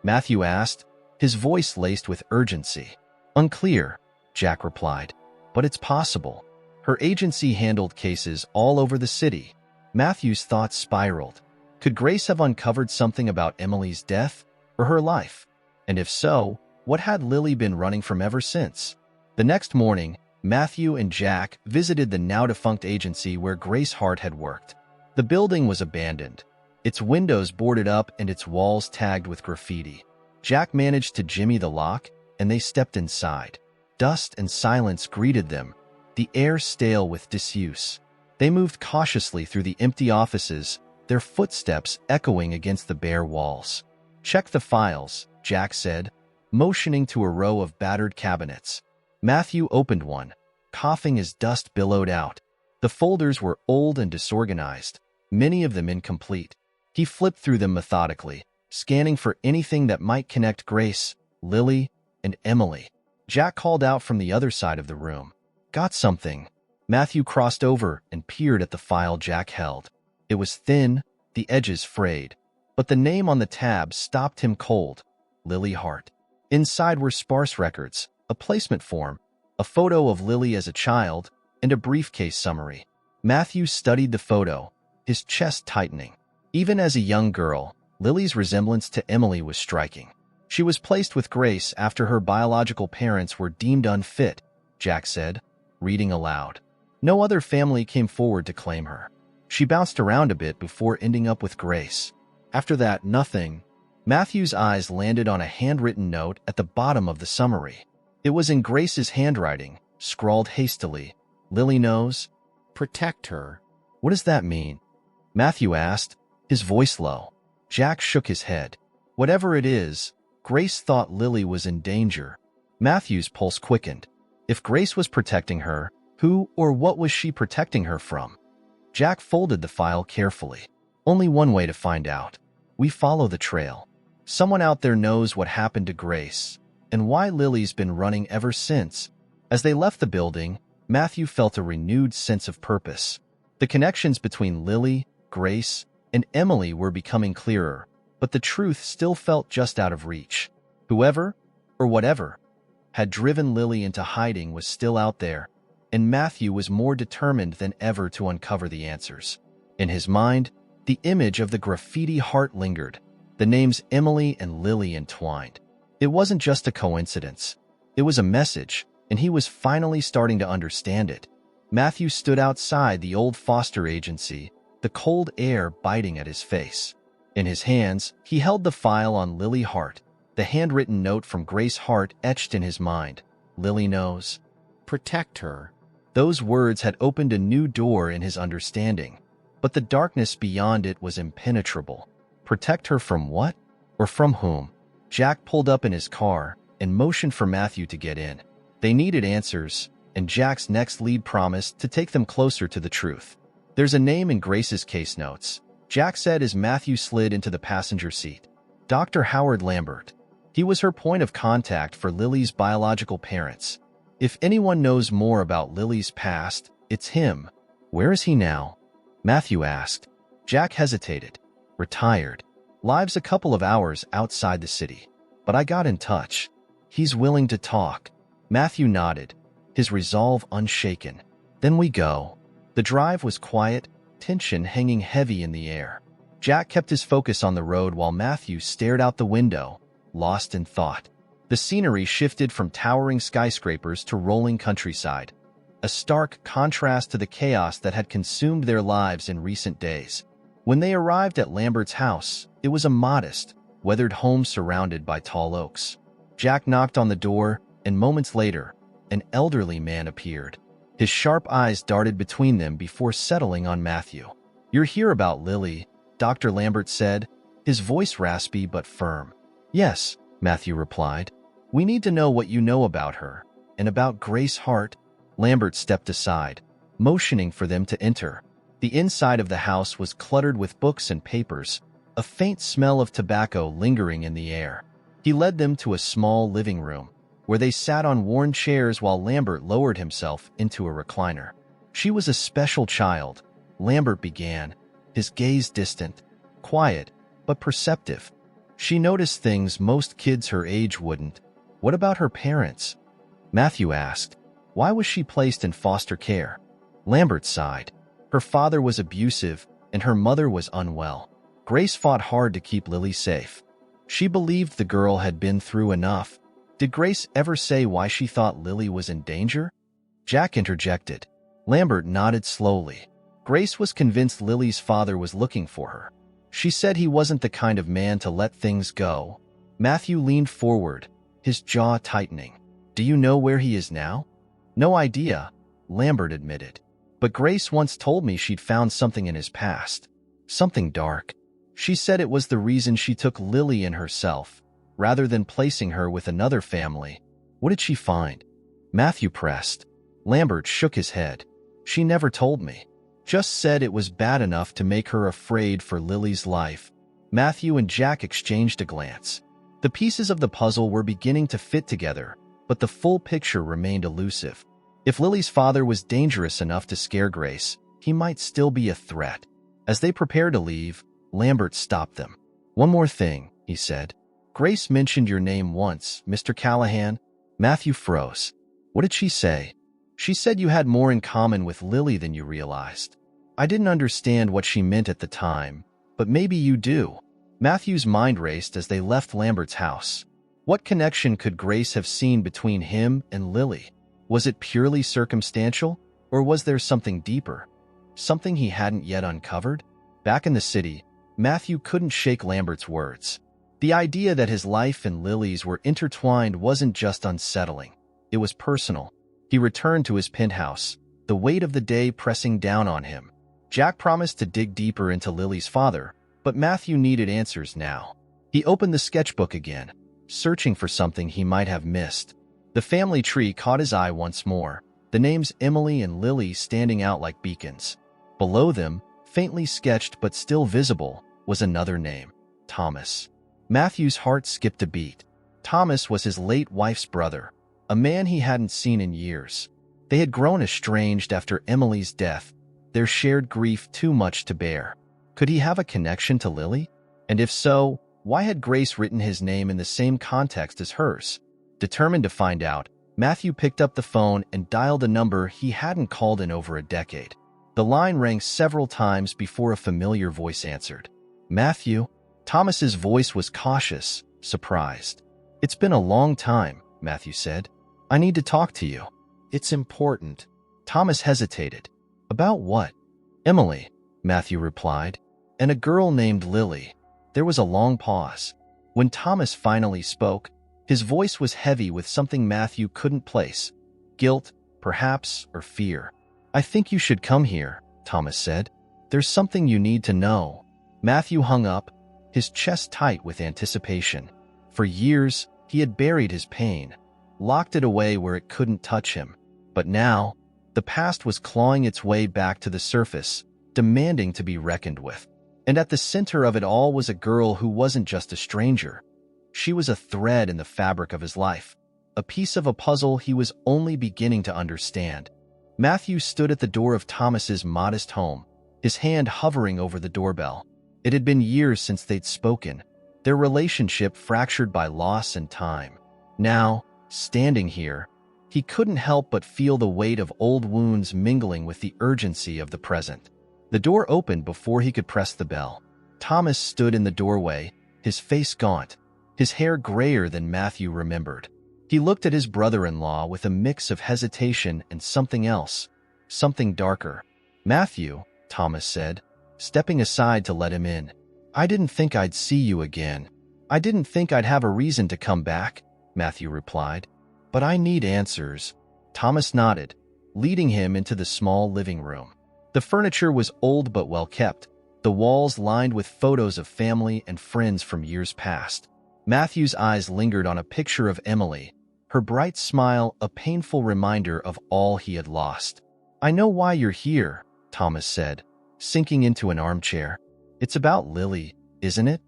Matthew asked, his voice laced with urgency. Unclear, Jack replied. But it's possible. Her agency handled cases all over the city. Matthew's thoughts spiraled. Could Grace have uncovered something about Emily's death or her life? And if so, what had Lily been running from ever since? The next morning, Matthew and Jack visited the now-defunct agency where Grace Hart had worked. The building was abandoned, its windows boarded up and its walls tagged with graffiti. Jack managed to jimmy the lock, and they stepped inside. Dust and silence greeted them, the air stale with disuse. They moved cautiously through the empty offices, their footsteps echoing against the bare walls. "Check the files," Jack said, motioning to a row of battered cabinets. Matthew opened one, coughing as dust billowed out. The folders were old and disorganized, many of them incomplete. He flipped through them methodically, scanning for anything that might connect Grace, Lily, and Emily. Jack called out from the other side of the room. "Got something." Matthew crossed over and peered at the file Jack held. It was thin, the edges frayed, but the name on the tab stopped him cold. Lily Hart. Inside were sparse records, a placement form, a photo of Lily as a child, and a briefcase summary. Matthew studied the photo, his chest tightening. Even as a young girl, Lily's resemblance to Emily was striking. She was placed with Grace after her biological parents were deemed unfit, Jack said, reading aloud. No other family came forward to claim her. She bounced around a bit before ending up with Grace. After that, nothing. Matthew's eyes landed on a handwritten note at the bottom of the summary. It was in Grace's handwriting, scrawled hastily. "Lily knows. Protect her." "What does that mean?" Matthew asked, his voice low. Jack shook his head. Whatever it is, Grace thought Lily was in danger. Matthew's pulse quickened. If Grace was protecting her, who or what was she protecting her from? Jack folded the file carefully. Only one way to find out. We follow the trail. Someone out there knows what happened to Grace, and why Lily's been running ever since. As they left the building, Matthew felt a renewed sense of purpose. The connections between Lily, Grace, and Emily were becoming clearer, but the truth still felt just out of reach. Whoever, or whatever, had driven Lily into hiding was still out there, and Matthew was more determined than ever to uncover the answers. In his mind, the image of the graffiti heart lingered, the names Emily and Lily entwined. It wasn't just a coincidence. It was a message, and he was finally starting to understand it. Matthew stood outside the old foster agency, the cold air biting at his face. In his hands, he held the file on Lily Hart, the handwritten note from Grace Hart etched in his mind. Lily knows. Protect her. Those words had opened a new door in his understanding, but the darkness beyond it was impenetrable. Protect her from what? Or from whom? Jack pulled up in his car and motioned for Matthew to get in. They needed answers, and Jack's next lead promised to take them closer to the truth. "There's a name in Grace's case notes," Jack said as Matthew slid into the passenger seat. "Dr. Howard Lambert. He was her point of contact for Lily's biological parents. If anyone knows more about Lily's past, it's him." "Where is he now?" Matthew asked. Jack hesitated. "Retired. Lives a couple of hours outside the city. But I got in touch. He's willing to talk." Matthew nodded, his resolve unshaken. "Then we go." The drive was quiet, tension hanging heavy in the air. Jack kept his focus on the road while Matthew stared out the window, lost in thought. The scenery shifted from towering skyscrapers to rolling countryside, a stark contrast to the chaos that had consumed their lives in recent days. When they arrived at Lambert's house, it was a modest, weathered home surrounded by tall oaks. Jack knocked on the door, and moments later, an elderly man appeared. His sharp eyes darted between them before settling on Matthew. "You're here about Lily," Dr. Lambert said, his voice raspy but firm. "Yes," Matthew replied. "We need to know what you know about her, and about Grace Hart." Lambert stepped aside, motioning for them to enter. The inside of the house was cluttered with books and papers, a faint smell of tobacco lingering in the air. He led them to a small living room, where they sat on worn chairs while Lambert lowered himself into a recliner. "She was a special child," Lambert began, his gaze distant, quiet, but perceptive. "She noticed things most kids her age wouldn't." "What about her parents?" Matthew asked. Why was she placed in foster care? Lambert sighed. Her father was abusive, and her mother was unwell. Grace fought hard to keep Lily safe. She believed the girl had been through enough. Did Grace ever say why she thought Lily was in danger? Jack interjected. Lambert nodded slowly. Grace was convinced Lily's father was looking for her. She said he wasn't the kind of man to let things go. Matthew leaned forward, his jaw tightening. Do you know where he is now? No idea, Lambert admitted. But Grace once told me she'd found something in his past. Something dark. She said it was the reason she took Lily and herself, rather than placing her with another family. What did she find? Matthew pressed. Lambert shook his head. She never told me. Just said it was bad enough to make her afraid for Lily's life. Matthew and Jack exchanged a glance. The pieces of the puzzle were beginning to fit together, but the full picture remained elusive. If Lily's father was dangerous enough to scare Grace, he might still be a threat. As they prepared to leave, Lambert stopped them. One more thing, he said. Grace mentioned your name once, Mr. Callahan. Matthew froze. What did she say? She said you had more in common with Lily than you realized. I didn't understand what she meant at the time, but maybe you do. Matthew's mind raced as they left Lambert's house. What connection could Grace have seen between him and Lily? Was it purely circumstantial, or was there something deeper? Something he hadn't yet uncovered? Back in the city, Matthew couldn't shake Lambert's words. The idea that his life and Lily's were intertwined wasn't just unsettling. It was personal. He returned to his penthouse, the weight of the day pressing down on him. Jack promised to dig deeper into Lily's father, but Matthew needed answers now. He opened the sketchbook again, searching for something he might have missed. The family tree caught his eye once more, the names Emily and Lily standing out like beacons. Below them, faintly sketched but still visible, was another name, Thomas. Matthew's heart skipped a beat. Thomas was his late wife's brother, a man he hadn't seen in years. They had grown estranged after Emily's death, their shared grief too much to bear. Could he have a connection to Lily? And if so, why had Grace written his name in the same context as hers? Determined to find out, Matthew picked up the phone and dialed a number he hadn't called in over a decade. The line rang several times before a familiar voice answered. Matthew? Thomas's voice was cautious, surprised. It's been a long time, Matthew said. I need to talk to you. It's important. Thomas hesitated. About what? Emily, Matthew replied, and a girl named Lily. There was a long pause. When Thomas finally spoke, his voice was heavy with something Matthew couldn't place. Guilt, perhaps, or fear. I think you should come here, Thomas said. There's something you need to know. Matthew hung up, his chest tight with anticipation. For years, he had buried his pain, locked it away where it couldn't touch him. But now, the past was clawing its way back to the surface, demanding to be reckoned with. And at the center of it all was a girl who wasn't just a stranger. She was a thread in the fabric of his life, a piece of a puzzle he was only beginning to understand. Matthew stood at the door of Thomas's modest home, his hand hovering over the doorbell. It had been years since they'd spoken, their relationship fractured by loss and time. Now, standing here, he couldn't help but feel the weight of old wounds mingling with the urgency of the present. The door opened before he could press the bell. Thomas stood in the doorway, his face gaunt, his hair grayer than Matthew remembered. He looked at his brother-in-law with a mix of hesitation and something else, something darker. Matthew, Thomas said, stepping aside to let him in. I didn't think I'd see you again. I didn't think I'd have a reason to come back, Matthew replied. But I need answers. Thomas nodded, leading him into the small living room. The furniture was old but well kept, the walls lined with photos of family and friends from years past. Matthew's eyes lingered on a picture of Emily, her bright smile a painful reminder of all he had lost. I know why you're here, Thomas said, sinking into an armchair. It's about Lily, isn't it?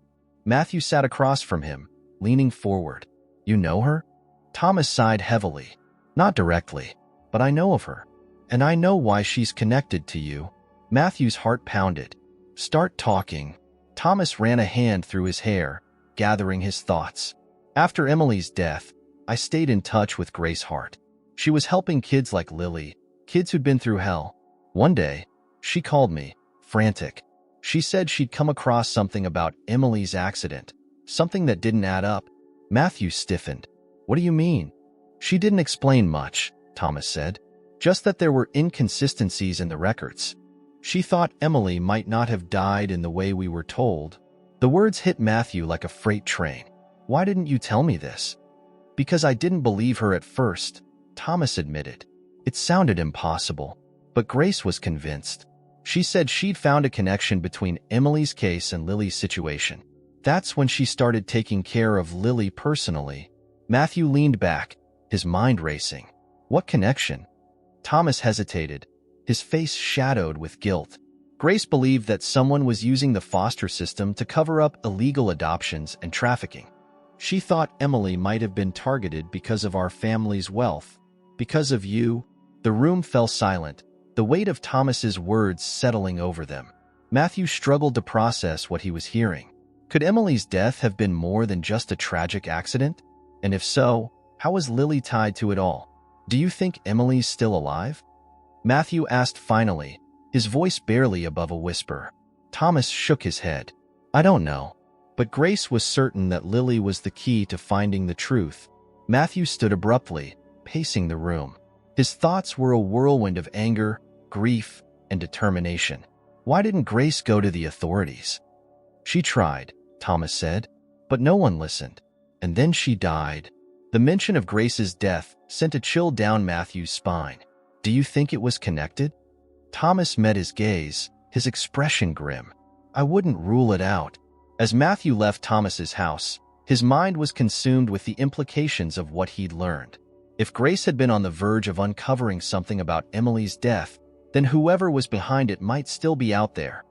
Matthew sat across from him, leaning forward. You know her? Thomas sighed heavily. Not directly, but I know of her. And I know why she's connected to you. Matthew's heart pounded. Start talking. Thomas ran a hand through his hair, gathering his thoughts. After Emily's death, I stayed in touch with Grace Hart. She was helping kids like Lily, kids who'd been through hell. One day, she called me, frantic. She said she'd come across something about Emily's accident, something that didn't add up. Matthew stiffened. What do you mean? She didn't explain much, Thomas said, just that there were inconsistencies in the records. She thought Emily might not have died in the way we were told. The words hit Matthew like a freight train. Why didn't you tell me this? Because I didn't believe her at first, Thomas admitted. It sounded impossible, but Grace was convinced. She said she'd found a connection between Emily's case and Lily's situation. That's when she started taking care of Lily personally. Matthew leaned back, his mind racing. What connection? Thomas hesitated, his face shadowed with guilt. Grace believed that someone was using the foster system to cover up illegal adoptions and trafficking. She thought Emily might have been targeted because of our family's wealth. Because of you. The room fell silent, the weight of Thomas's words settling over them. Matthew struggled to process what he was hearing. Could Emily's death have been more than just a tragic accident? And if so, how was Lily tied to it all? Do you think Emily's still alive? Matthew asked finally, his voice barely above a whisper. Thomas shook his head. I don't know. But Grace was certain that Lily was the key to finding the truth. Matthew stood abruptly, pacing the room. His thoughts were a whirlwind of anger, grief, and determination. Why didn't Grace go to the authorities? She tried, Thomas said, but no one listened. And then she died. The mention of Grace's death sent a chill down Matthew's spine. Do you think it was connected? Thomas met his gaze, his expression grim. I wouldn't rule it out. As Matthew left Thomas's house, his mind was consumed with the implications of what he'd learned. If Grace had been on the verge of uncovering something about Emily's death, then whoever was behind it might still be out there.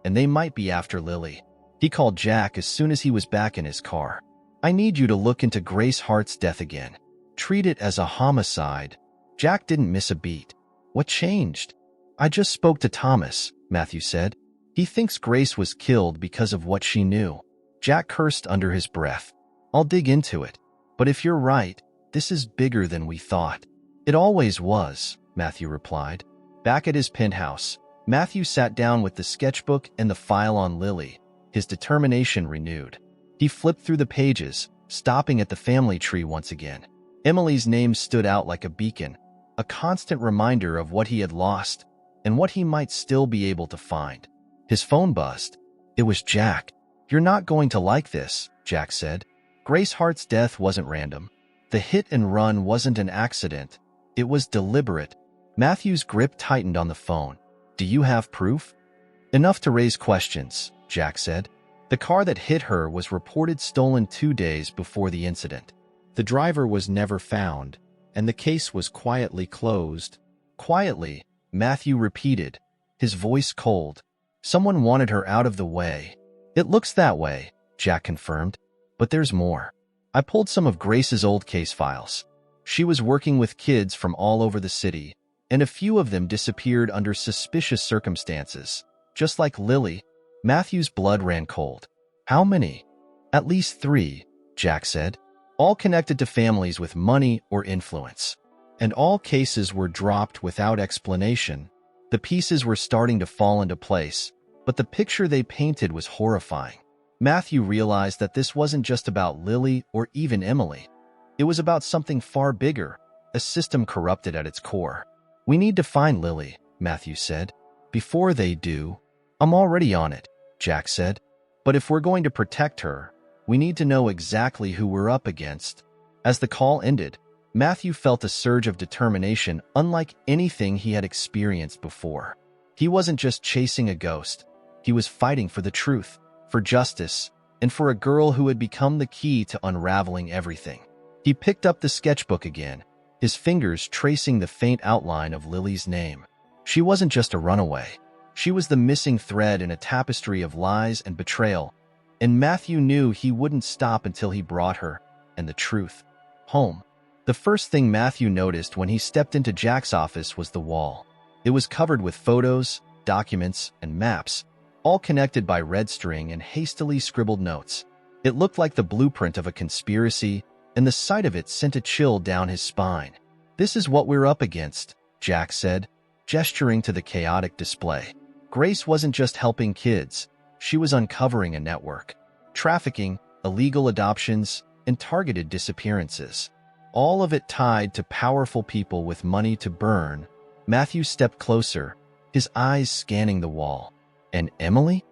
And they might be after Lily. He called Jack as soon as he was back in his car. I need you to look into Grace Hart's death again. Treat it as a homicide. Jack didn't miss a beat. What changed? I just spoke to Thomas, Matthew said. He thinks Grace was killed because of what she knew. Jack cursed under his breath. I'll dig into it. But if you're right, this is bigger than we thought. It always was, Matthew replied. Back at his penthouse, Matthew sat down with the sketchbook and the file on Lily, his determination renewed. He flipped through the pages, stopping at the family tree once again. Emily's name stood out like a beacon, a constant reminder of what he had lost and what he might still be able to find. His phone buzzed. It was Jack. You're not going to like this, Jack said. Grace Hart's death wasn't random. The hit and run wasn't an accident. It was deliberate. Matthew's grip tightened on the phone. Do you have proof? Enough to raise questions, Jack said. The car that hit her was reported stolen 2 days before the incident. The driver was never found, and the case was quietly closed. Quietly, Matthew repeated, his voice cold. Someone wanted her out of the way. It looks that way, Jack confirmed. But there's more. I pulled some of Grace's old case files. She was working with kids from all over the city, and a few of them disappeared under suspicious circumstances. Just like Lily, Matthew's blood ran cold. How many? At least 3, Jack said. All connected to families with money or influence. And all cases were dropped without explanation. The pieces were starting to fall into place, but the picture they painted was horrifying. Matthew realized that this wasn't just about Lily or even Emily. It was about something far bigger, a system corrupted at its core. We need to find Lily, Matthew said. Before they do. I'm already on it, Jack said. But if we're going to protect her, we need to know exactly who we're up against. As the call ended, Matthew felt a surge of determination unlike anything he had experienced before. He wasn't just chasing a ghost. He was fighting for the truth, for justice, and for a girl who had become the key to unraveling everything. He picked up the sketchbook again, his fingers tracing the faint outline of Lily's name. She wasn't just a runaway. She was the missing thread in a tapestry of lies and betrayal, and Matthew knew he wouldn't stop until he brought her, and the truth, home. The first thing Matthew noticed when he stepped into Jack's office was the wall. It was covered with photos, documents, and maps, all connected by red string and hastily scribbled notes. It looked like the blueprint of a conspiracy, and the sight of it sent a chill down his spine. "This is what we're up against," Jack said, gesturing to the chaotic display. Grace wasn't just helping kids. She was uncovering a network. Trafficking, illegal adoptions, and targeted disappearances. All of it tied to powerful people with money to burn. Matthew stepped closer, his eyes scanning the wall. "And Emily?"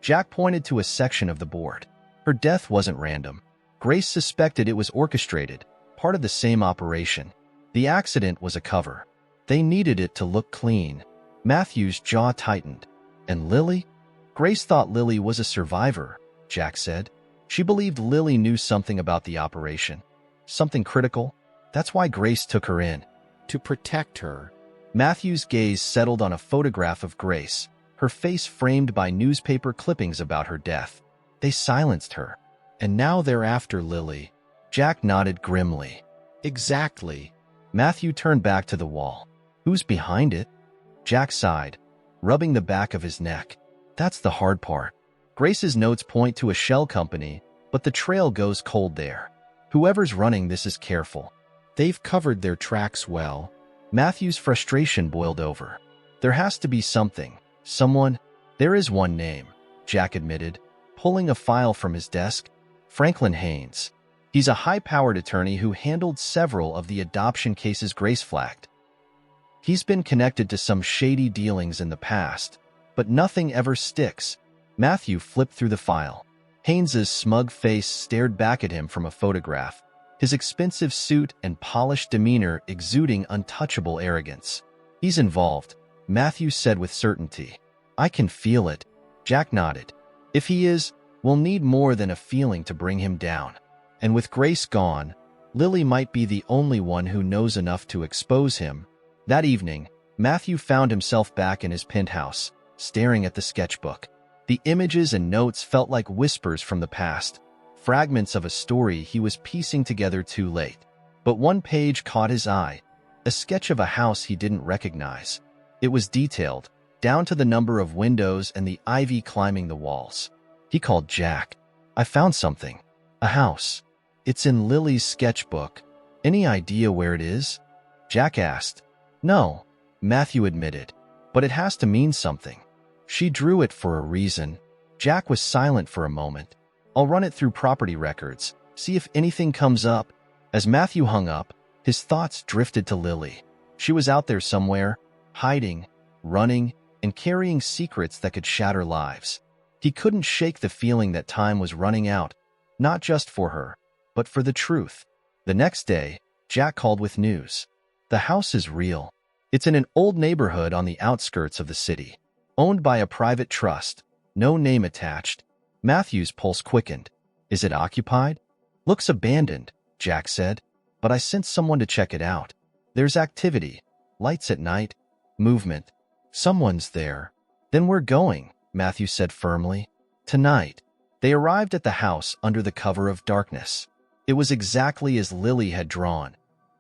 Jack pointed to a section of the board. Her death wasn't random. Grace suspected it was orchestrated, part of the same operation. The accident was a cover. They needed it to look clean. Matthew's jaw tightened. "And Lily?" "Grace thought Lily was a survivor," Jack said. "She believed Lily knew something about the operation. Something critical. That's why Grace took her in. To protect her." Matthew's gaze settled on a photograph of Grace, her face framed by newspaper clippings about her death. They silenced her. "And now they're after Lily." Jack nodded grimly. "Exactly." Matthew turned back to the wall. "Who's behind it?" Jack sighed, rubbing the back of his neck. "That's the hard part. Grace's notes point to a shell company, but the trail goes cold there. Whoever's running this is careful. They've covered their tracks well." Matthew's frustration boiled over. "There has to be something. Someone." "There is one name," Jack admitted, pulling a file from his desk. "Franklin Haynes. He's a high-powered attorney who handled several of the adoption cases Grace flagged. He's been connected to some shady dealings in the past, but nothing ever sticks." Matthew flipped through the file. Haynes's smug face stared back at him from a photograph, his expensive suit and polished demeanor exuding untouchable arrogance. "He's involved," Matthew said with certainty. "I can feel it." Jack nodded. "If he is, we'll need more than a feeling to bring him down. And with Grace gone, Lily might be the only one who knows enough to expose him." That evening, Matthew found himself back in his penthouse, staring at the sketchbook. The images and notes felt like whispers from the past, fragments of a story he was piecing together too late. But one page caught his eye, a sketch of a house he didn't recognize. It was detailed, down to the number of windows and the ivy climbing the walls. He called Jack. "I found something. A house. It's in Lily's sketchbook. Any idea where it is?" Jack asked. "No," Matthew admitted, "but it has to mean something. She drew it for a reason." Jack was silent for a moment. "I'll run it through property records, see if anything comes up." As Matthew hung up, his thoughts drifted to Lily. She was out there somewhere, hiding, running, and carrying secrets that could shatter lives. He couldn't shake the feeling that time was running out, not just for her, but for the truth. The next day, Jack called with news. "The house is real. It's in an old neighborhood on the outskirts of the city, owned by a private trust, no name attached." Matthew's pulse quickened. "Is it occupied?" "Looks abandoned," Jack said, "but I sent someone to check it out. There's activity, lights at night, movement. Someone's there." "Then we're going," Matthew said firmly. "Tonight." They arrived at the house under the cover of darkness. It was exactly as Lily had drawn.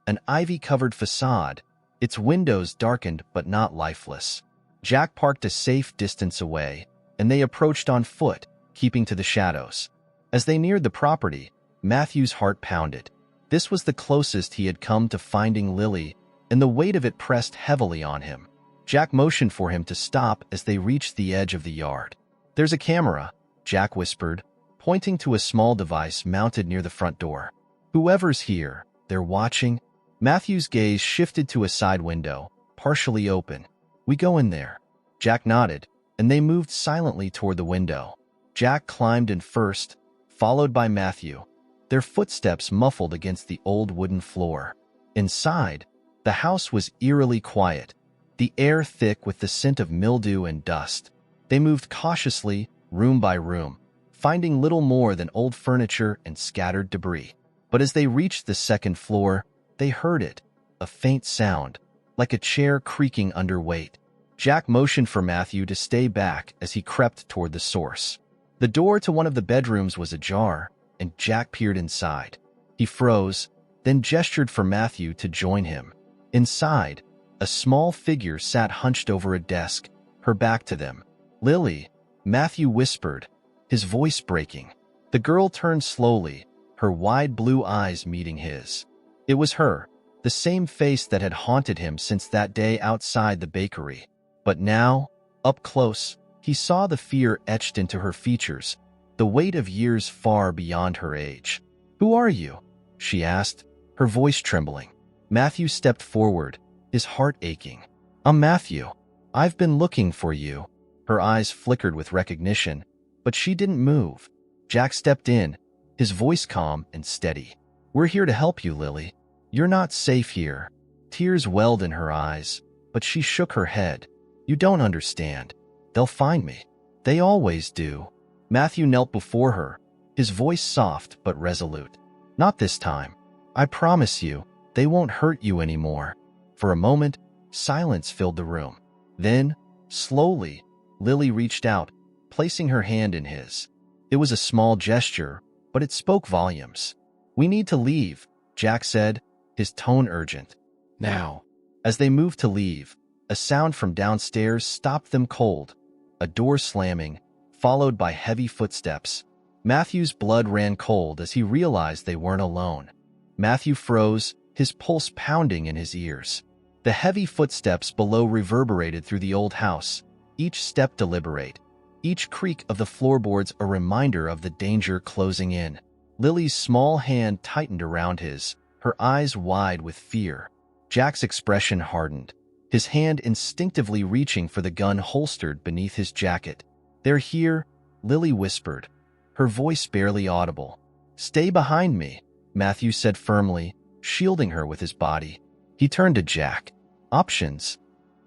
An ivy-covered facade, its windows darkened but not lifeless. Jack parked a safe distance away, and they approached on foot, keeping to the shadows. As they neared the property, Matthew's heart pounded. This was the closest he had come to finding Lily, and the weight of it pressed heavily on him. Jack motioned for him to stop as they reached the edge of the yard. "There's a camera," Jack whispered, pointing to a small device mounted near the front door. "Whoever's here, they're watching." Matthew's gaze shifted to a side window, partially open. "We go in there." Jack nodded, and they moved silently toward the window. Jack climbed in first, followed by Matthew, their footsteps muffled against the old wooden floor. Inside, the house was eerily quiet, the air thick with the scent of mildew and dust. They moved cautiously, room by room, finding little more than old furniture and scattered debris. But as they reached the second floor, they heard it, a faint sound, like a chair creaking under weight. Jack motioned for Matthew to stay back as he crept toward the source. The door to one of the bedrooms was ajar, and Jack peered inside. He froze, then gestured for Matthew to join him. Inside, a small figure sat hunched over a desk, her back to them. "Lily," Matthew whispered, his voice breaking. The girl turned slowly, her wide blue eyes meeting his. It was her, the same face that had haunted him since that day outside the bakery. But now, up close, he saw the fear etched into her features, the weight of years far beyond her age. "Who are you?" she asked, her voice trembling. Matthew stepped forward, his heart aching. "I'm Matthew. I've been looking for you." Her eyes flickered with recognition, but she didn't move. Jack stepped in, his voice calm and steady. "We're here to help you, Lily. You're not safe here." Tears welled in her eyes, but she shook her head. "You don't understand. They'll find me. They always do." Matthew knelt before her, his voice soft but resolute. "Not this time. I promise you, they won't hurt you anymore." For a moment, silence filled the room. Then, slowly, Lily reached out, placing her hand in his. It was a small gesture, but it spoke volumes. "We need to leave," Jack said, his tone urgent. "Now." As they moved to leave, a sound from downstairs stopped them cold, a door slamming, followed by heavy footsteps. Matthew's blood ran cold as he realized they weren't alone. Matthew froze, his pulse pounding in his ears. The heavy footsteps below reverberated through the old house, each step deliberate, each creak of the floorboards a reminder of the danger closing in. Lily's small hand tightened around his, her eyes wide with fear. Jack's expression hardened, his hand instinctively reaching for the gun holstered beneath his jacket. "They're here," Lily whispered, her voice barely audible. "Stay behind me," Matthew said firmly, shielding her with his body. He turned to Jack. "Options?"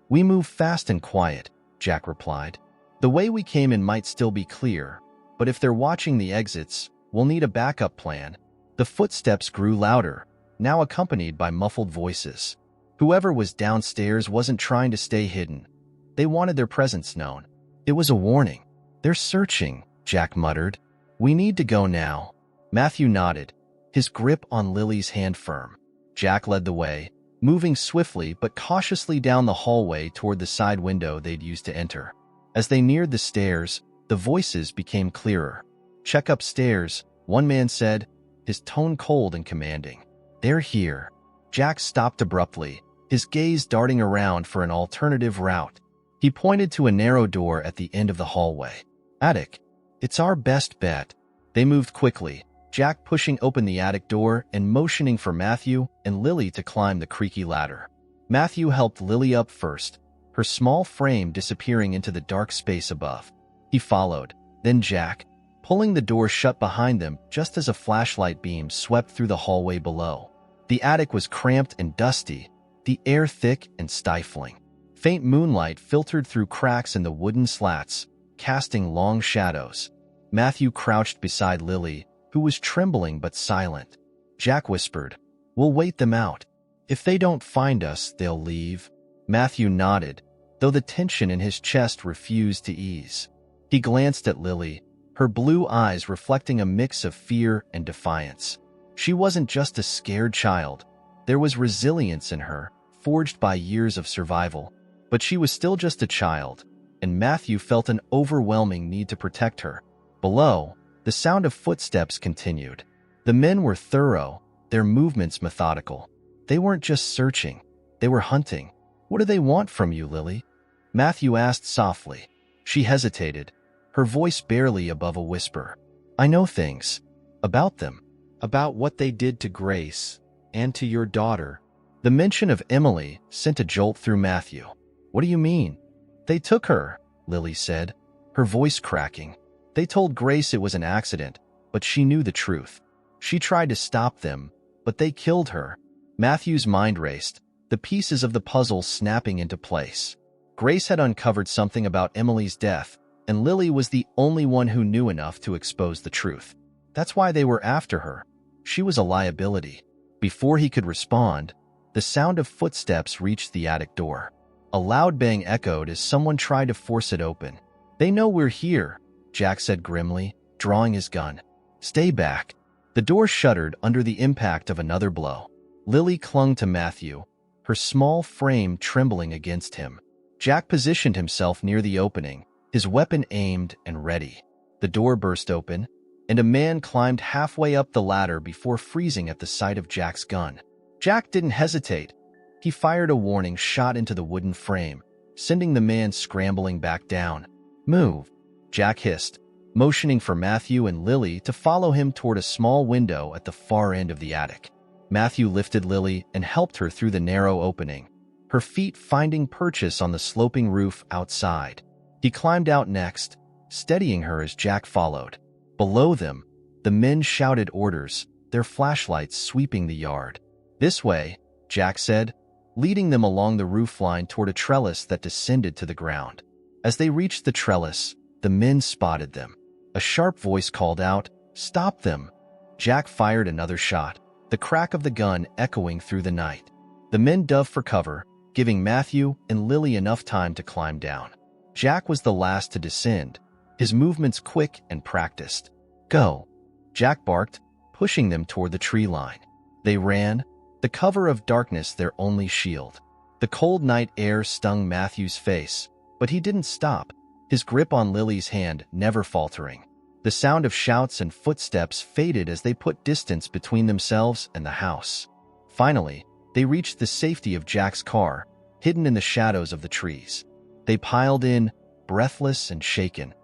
"We move fast and quiet," Jack replied. "The way we came in might still be clear, but if they're watching the exits, we'll need a backup plan." The footsteps grew louder, now accompanied by muffled voices. Whoever was downstairs wasn't trying to stay hidden. They wanted their presence known. It was a warning. "They're searching," Jack muttered. "We need to go now." Matthew nodded, his grip on Lily's hand firm. Jack led the way, moving swiftly but cautiously down the hallway toward the side window they'd used to enter. As they neared the stairs, the voices became clearer. "Check upstairs," one man said, his tone cold and commanding. "They're here." Jack stopped abruptly, his gaze darting around for an alternative route. He pointed to a narrow door at the end of the hallway. "Attic. It's our best bet." They moved quickly, Jack pushing open the attic door and motioning for Matthew and Lily to climb the creaky ladder. Matthew helped Lily up first, her small frame disappearing into the dark space above. He followed, then Jack, pulling the door shut behind them just as a flashlight beam swept through the hallway below. The attic was cramped and dusty, the air thick and stifling. Faint moonlight filtered through cracks in the wooden slats, casting long shadows. Matthew crouched beside Lily, who was trembling but silent. Jack whispered, "We'll wait them out. If they don't find us, they'll leave." Matthew nodded, though the tension in his chest refused to ease. He glanced at Lily, her blue eyes reflecting a mix of fear and defiance. She wasn't just a scared child. There was resilience in her, forged by years of survival. But she was still just a child, and Matthew felt an overwhelming need to protect her. Below, the sound of footsteps continued. The men were thorough, their movements methodical. They weren't just searching, they were hunting. "What do they want from you, Lily?" Matthew asked softly. She hesitated, her voice barely above a whisper. "I know things. About them. About what they did to Grace, and to your daughter." The mention of Emily sent a jolt through Matthew. "What do you mean?" "They took her," Lily said, her voice cracking. "They told Grace it was an accident, but she knew the truth. She tried to stop them, but they killed her." Matthew's mind raced, the pieces of the puzzle snapping into place. Grace had uncovered something about Emily's death, and Lily was the only one who knew enough to expose the truth. That's why they were after her. She was a liability. Before he could respond, the sound of footsteps reached the attic door. A loud bang echoed as someone tried to force it open. "They know we're here," Jack said grimly, drawing his gun. "Stay back." The door shuddered under the impact of another blow. Lily clung to Matthew, her small frame trembling against him. Jack positioned himself near the opening, his weapon aimed and ready. The door burst open, and a man climbed halfway up the ladder before freezing at the sight of Jack's gun. Jack didn't hesitate. He fired a warning shot into the wooden frame, sending the man scrambling back down. "Move," Jack hissed, motioning for Matthew and Lily to follow him toward a small window at the far end of the attic. Matthew lifted Lily and helped her through the narrow opening, her feet finding purchase on the sloping roof outside. He climbed out next, steadying her as Jack followed. Below them, the men shouted orders, their flashlights sweeping the yard. "This way," Jack said, leading them along the roofline toward a trellis that descended to the ground. As they reached the trellis, the men spotted them. A sharp voice called out, "Stop them!" Jack fired another shot, the crack of the gun echoing through the night. The men dove for cover, giving Matthew and Lily enough time to climb down. Jack was the last to descend, his movements quick and practiced. "Go," Jack barked, pushing them toward the tree line. They ran, the cover of darkness their only shield. The cold night air stung Matthew's face, but he didn't stop, his grip on Lily's hand never faltering. The sound of shouts and footsteps faded as they put distance between themselves and the house. Finally, they reached the safety of Jack's car, hidden in the shadows of the trees. They piled in, breathless and shaken,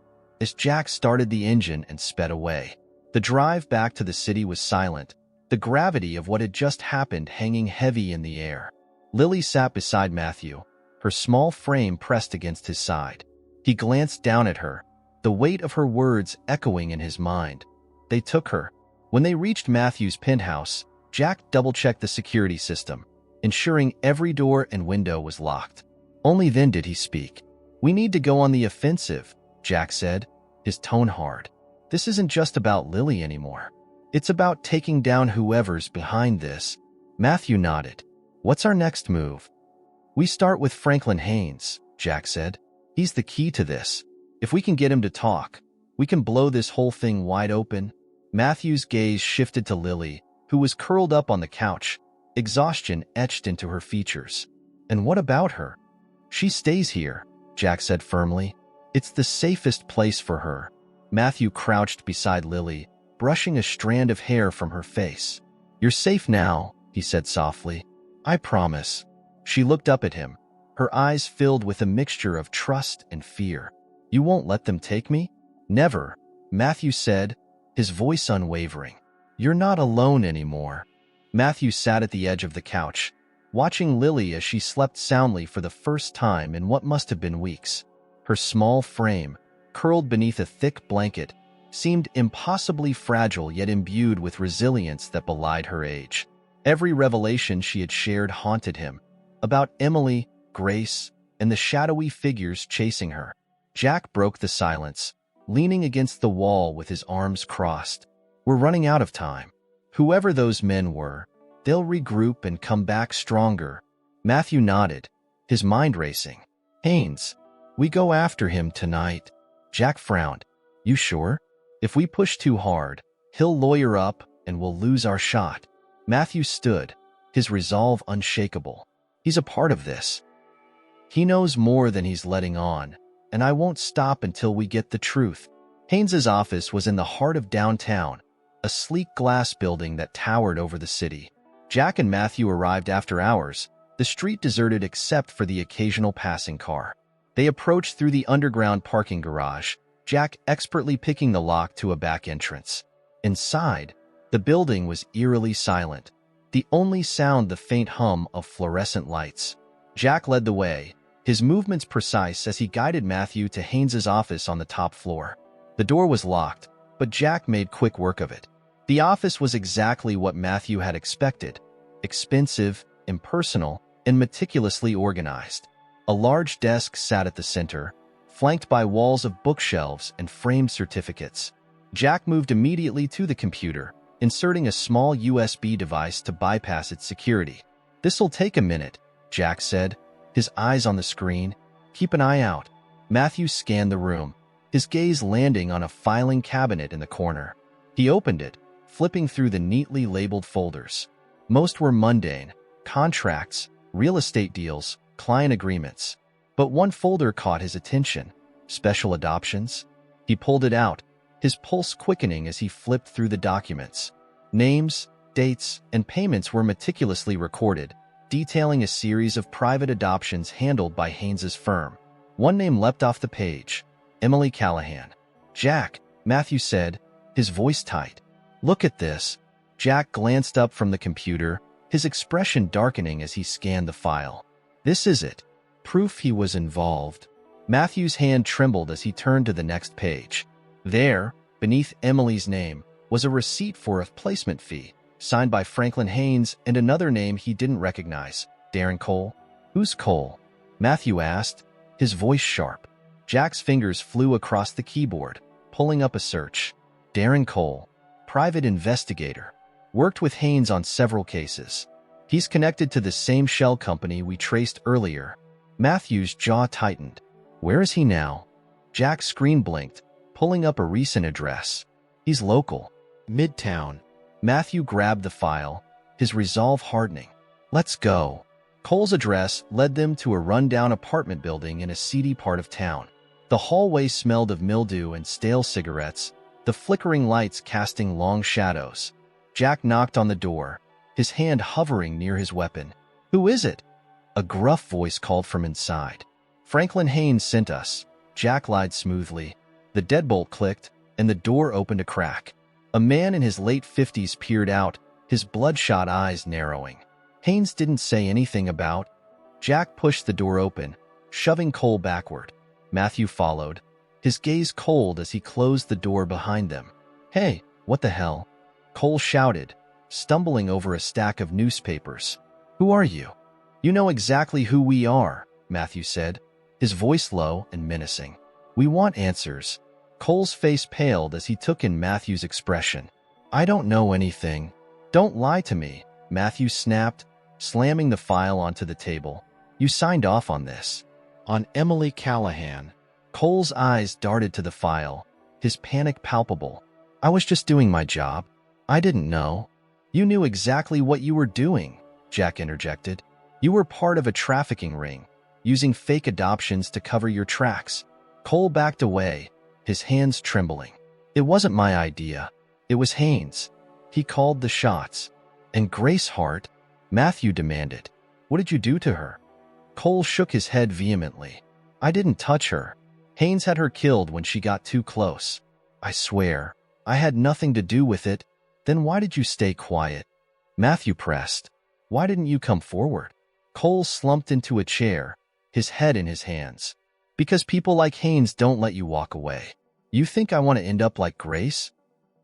as Jack started the engine and sped away. The drive back to the city was silent, the gravity of what had just happened hanging heavy in the air. Lily sat beside Matthew, her small frame pressed against his side. He glanced down at her, the weight of her words echoing in his mind. They took her. When they reached Matthew's penthouse, Jack double-checked the security system, ensuring every door and window was locked. Only then did he speak. "We need to go on the offensive," Jack said, his tone hard. "This isn't just about Lily anymore. It's about taking down whoever's behind this." Matthew nodded. "What's our next move?" "We start with Franklin Haynes," Jack said. "He's the key to this. If we can get him to talk, we can blow this whole thing wide open." Matthew's gaze shifted to Lily, who was curled up on the couch, exhaustion etched into her features. "And what about her?" "She stays here," Jack said firmly. "It's the safest place for her." Matthew crouched beside Lily, brushing a strand of hair from her face. "You're safe now," he said softly. "I promise." She looked up at him, her eyes filled with a mixture of trust and fear. "You won't let them take me?" "Never," Matthew said, his voice unwavering. "You're not alone anymore." Matthew sat at the edge of the couch, watching Lily as she slept soundly for the first time in what must have been weeks. Her small frame, curled beneath a thick blanket, seemed impossibly fragile yet imbued with resilience that belied her age. Every revelation she had shared haunted him, about Emily, Grace, and the shadowy figures chasing her. Jack broke the silence, leaning against the wall with his arms crossed. "We're running out of time. Whoever those men were, they'll regroup and come back stronger." Matthew nodded, his mind racing. "Haynes, we go after him tonight." Jack frowned. "You sure? If we push too hard, he'll lawyer up and we'll lose our shot." Matthew stood, his resolve unshakable. "He's a part of this. He knows more than he's letting on, and I won't stop until we get the truth." Haynes's office was in the heart of downtown, a sleek glass building that towered over the city. Jack and Matthew arrived after hours, the street deserted except for the occasional passing car. They approached through the underground parking garage, Jack expertly picking the lock to a back entrance. Inside, the building was eerily silent, the only sound the faint hum of fluorescent lights. Jack led the way, his movements precise as he guided Matthew to Haynes's office on the top floor. The door was locked, but Jack made quick work of it. The office was exactly what Matthew had expected: expensive, impersonal, and meticulously organized. A large desk sat at the center, flanked by walls of bookshelves and framed certificates. Jack moved immediately to the computer, inserting a small USB device to bypass its security. "This'll take a minute," Jack said, his eyes on the screen. "Keep an eye out." Matthew scanned the room, his gaze landing on a filing cabinet in the corner. He opened it, flipping through the neatly labeled folders. Most were mundane: contracts, real estate deals, client agreements. But one folder caught his attention: special adoptions. He pulled it out, his pulse quickening as he flipped through the documents. Names, dates, and payments were meticulously recorded, detailing a series of private adoptions handled by Haynes's firm. One name leapt off the page: Emily Callahan. "Jack," Matthew said, his voice tight. "Look at this." Jack glanced up from the computer, his expression darkening as he scanned the file. "This is it. Proof he was involved." Matthew's hand trembled as he turned to the next page. There, beneath Emily's name, was a receipt for a placement fee, signed by Franklin Haynes and another name he didn't recognize: Darren Cole. "Who's Cole?" Matthew asked, his voice sharp. Jack's fingers flew across the keyboard, pulling up a search. "Darren Cole, private investigator. Worked with Haynes on several cases. He's connected to the same shell company we traced earlier." Matthew's jaw tightened. "Where is he now?" Jack's screen blinked, pulling up a recent address. "He's local. Midtown." Matthew grabbed the file, his resolve hardening. "Let's go." Cole's address led them to a rundown apartment building in a seedy part of town. The hallway smelled of mildew and stale cigarettes, the flickering lights casting long shadows. Jack knocked on the door, his hand hovering near his weapon. "Who is it?" A gruff voice called from inside. "Franklin Haynes sent us," Jack lied smoothly. The deadbolt clicked, and the door opened a crack. A man in his late 50s peered out, his bloodshot eyes narrowing. "Haynes didn't say anything about—" Jack pushed the door open, shoving Cole backward. Matthew followed, his gaze cold as he closed the door behind them. "Hey, what the hell?" Cole shouted, stumbling over a stack of newspapers. "Who are you?" "You know exactly who we are," Matthew said, his voice low and menacing. "We want answers." Cole's face paled as he took in Matthew's expression. "I don't know anything." "Don't lie to me," Matthew snapped, slamming the file onto the table. "You signed off on this." "On Emily Callahan." Cole's eyes darted to the file, his panic palpable. "I was just doing my job. I didn't know." "You knew exactly what you were doing," Jack interjected. "You were part of a trafficking ring, using fake adoptions to cover your tracks." Cole backed away, his hands trembling. "It wasn't my idea. It was Haynes. He called the shots." "And Grace Hart?" Matthew demanded. "What did you do to her?" Cole shook his head vehemently. "I didn't touch her. Haynes had her killed when she got too close. I swear, I had nothing to do with it." "Then why did you stay quiet?" Matthew pressed. "Why didn't you come forward?" Cole slumped into a chair, his head in his hands. "Because people like Haynes don't let you walk away. You think I want to end up like Grace?"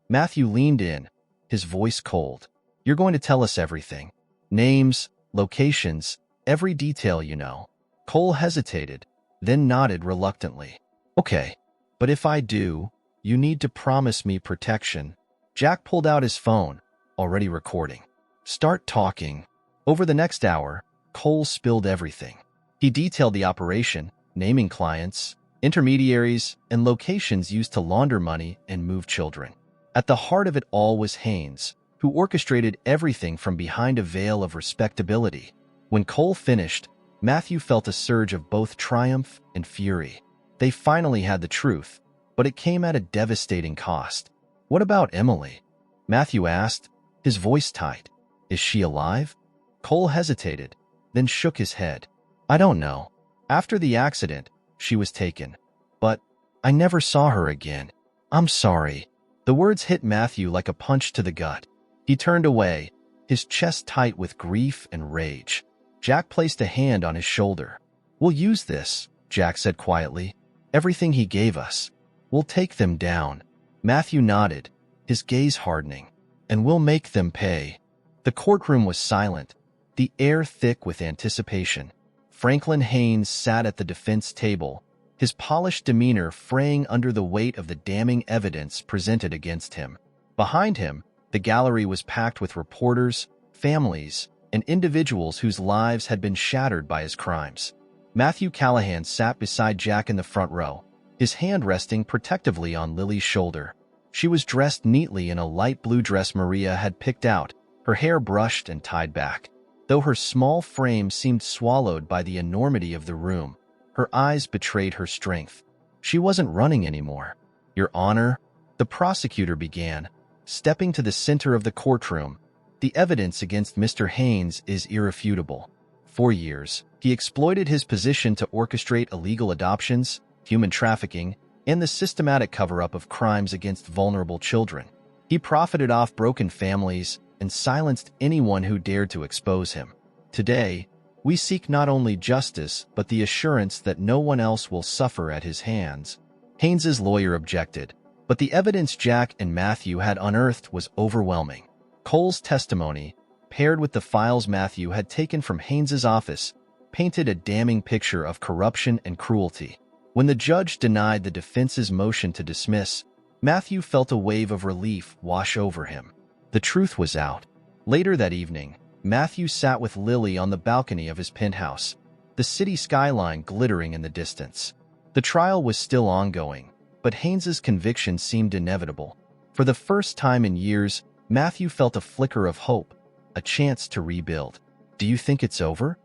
Matthew leaned in, his voice cold. "You're going to tell us everything. Names, locations, every detail you know." Cole hesitated, then nodded reluctantly. "Okay, but if I do, you need to promise me protection." Jack pulled out his phone, already recording. "Start talking." Over the next hour, Cole spilled everything. He detailed the operation, naming clients, intermediaries, and locations used to launder money and move children. At the heart of it all was Haynes, who orchestrated everything from behind a veil of respectability. When Cole finished, Matthew felt a surge of both triumph and fury. They finally had the truth, but it came at a devastating cost. "What about Emily?" Matthew asked, his voice tight. "Is she alive?" Cole hesitated, then shook his head. "I don't know. After the accident, she was taken. But I never saw her again. I'm sorry." The words hit Matthew like a punch to the gut. He turned away, his chest tight with grief and rage. Jack placed a hand on his shoulder. "We'll use this," Jack said quietly. "Everything he gave us. We'll take them down." Matthew nodded, his gaze hardening. "And we'll make them pay." The courtroom was silent, the air thick with anticipation. Franklin Haynes sat at the defense table, his polished demeanor fraying under the weight of the damning evidence presented against him. Behind him, the gallery was packed with reporters, families, and individuals whose lives had been shattered by his crimes. Matthew Callahan sat beside Jack in the front row, his hand resting protectively on Lily's shoulder. She was dressed neatly in a light blue dress Maria had picked out, her hair brushed and tied back. Though her small frame seemed swallowed by the enormity of the room, her eyes betrayed her strength. She wasn't running anymore. "Your Honor," the prosecutor began, stepping to the center of the courtroom, The evidence against Mr. Haynes is irrefutable. For years, he exploited his position to orchestrate illegal adoptions, human trafficking, and the systematic cover-up of crimes against vulnerable children. He profited off broken families and silenced anyone who dared to expose him. Today, we seek not only justice but the assurance that no one else will suffer at his hands. Haynes's lawyer objected, but the evidence Jack and Matthew had unearthed was overwhelming. Cole's testimony, paired with the files Matthew had taken from Haynes's office, painted a damning picture of corruption and cruelty. When the judge denied the defense's motion to dismiss, Matthew felt a wave of relief wash over him. The truth was out. Later that evening, Matthew sat with Lily on the balcony of his penthouse, the city skyline glittering in the distance. The trial was still ongoing, but Haynes's conviction seemed inevitable. For the first time in years, Matthew felt a flicker of hope, a chance to rebuild. "Do you think it's over?"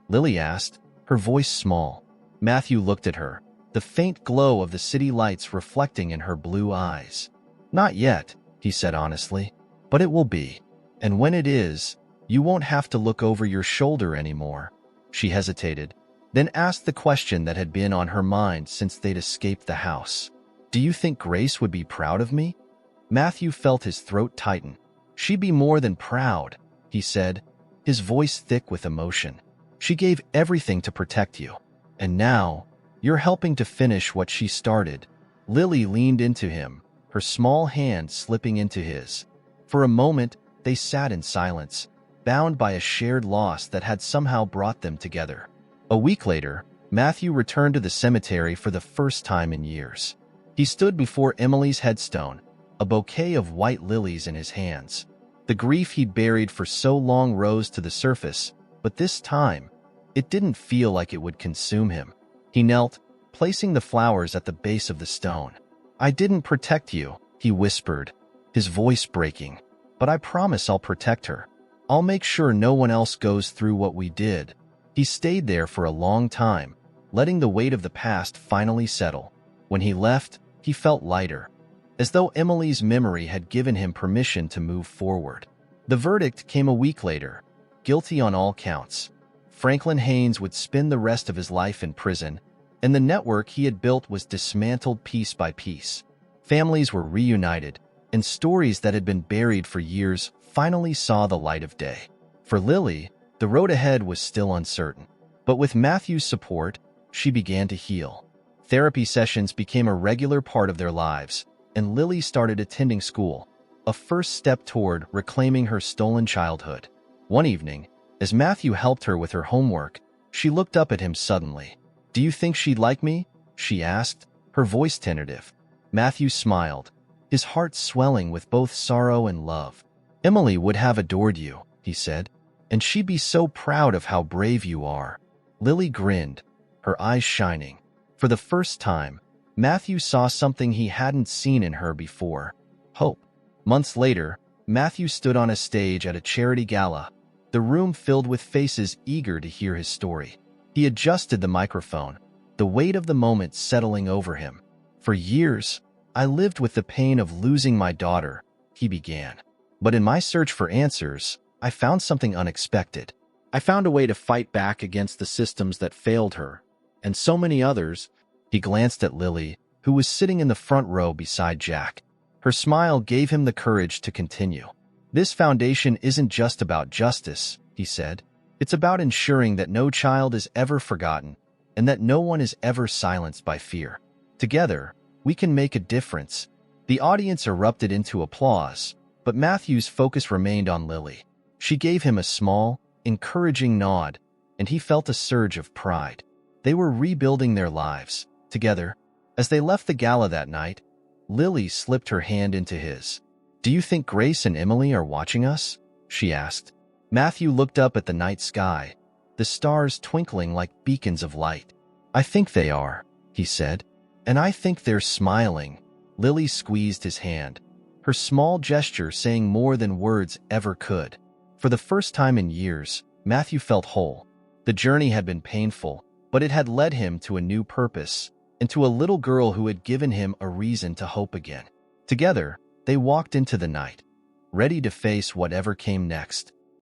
Lily asked, her voice small. Matthew looked at her, the faint glow of the city lights reflecting in her blue eyes. "Not yet," he said honestly, "but it will be. And when it is, you won't have to look over your shoulder anymore." She hesitated, then asked the question that had been on her mind since they'd escaped the house. "Do you think Grace would be proud of me?" Matthew felt his throat tighten. "She'd be more than proud," he said, his voice thick with emotion. "She gave everything to protect you. And now, you're helping to finish what she started." Lily leaned into him, her small hand slipping into his. For a moment, they sat in silence, bound by a shared loss that had somehow brought them together. A week later, Matthew returned to the cemetery for the first time in years. He stood before Emily's headstone, a bouquet of white lilies in his hands. The grief he'd buried for so long rose to the surface, but this time, it didn't feel like it would consume him. He knelt, placing the flowers at the base of the stone. "I didn't protect you," he whispered, his voice breaking, "but I promise I'll protect her. I'll make sure no one else goes through what we did." He stayed there for a long time, letting the weight of the past finally settle. When he left, he felt lighter, as though Emily's memory had given him permission to move forward. The verdict came a week later, guilty on all counts. Franklin Haynes would spend the rest of his life in prison, and the network he had built was dismantled piece by piece. Families were reunited, and stories that had been buried for years finally saw the light of day. For Lily, the road ahead was still uncertain. But with Matthew's support, she began to heal. Therapy sessions became a regular part of their lives, and Lily started attending school, a first step toward reclaiming her stolen childhood. One evening, as Matthew helped her with her homework, she looked up at him suddenly. "Do you think she'd like me?" she asked, her voice tentative. Matthew smiled, his heart swelling with both sorrow and love. "Emily would have adored you," he said, "and she'd be so proud of how brave you are." Lily grinned, her eyes shining. For the first time, Matthew saw something he hadn't seen in her before: hope. Months later, Matthew stood on a stage at a charity gala, the room filled with faces eager to hear his story. He adjusted the microphone, the weight of the moment settling over him. "For years, I lived with the pain of losing my daughter," he began. "But in my search for answers, I found something unexpected. I found a way to fight back against the systems that failed her, and so many others." He glanced at Lily, who was sitting in the front row beside Jack. Her smile gave him the courage to continue. "This foundation isn't just about justice," he said. "It's about ensuring that no child is ever forgotten and that no one is ever silenced by fear. Together, we can make a difference." The audience erupted into applause, but Matthew's focus remained on Lily. She gave him a small, encouraging nod, and he felt a surge of pride. They were rebuilding their lives, together. As they left the gala that night, Lily slipped her hand into his. "Do you think Grace and Emily are watching us?" she asked. Matthew looked up at the night sky, the stars twinkling like beacons of light. "I think they are," he said. "And I think they're smiling." Lily squeezed his hand, her small gesture saying more than words ever could. For the first time in years, Matthew felt whole. The journey had been painful, but it had led him to a new purpose, and to a little girl who had given him a reason to hope again. Together, they walked into the night. ready to face whatever came next.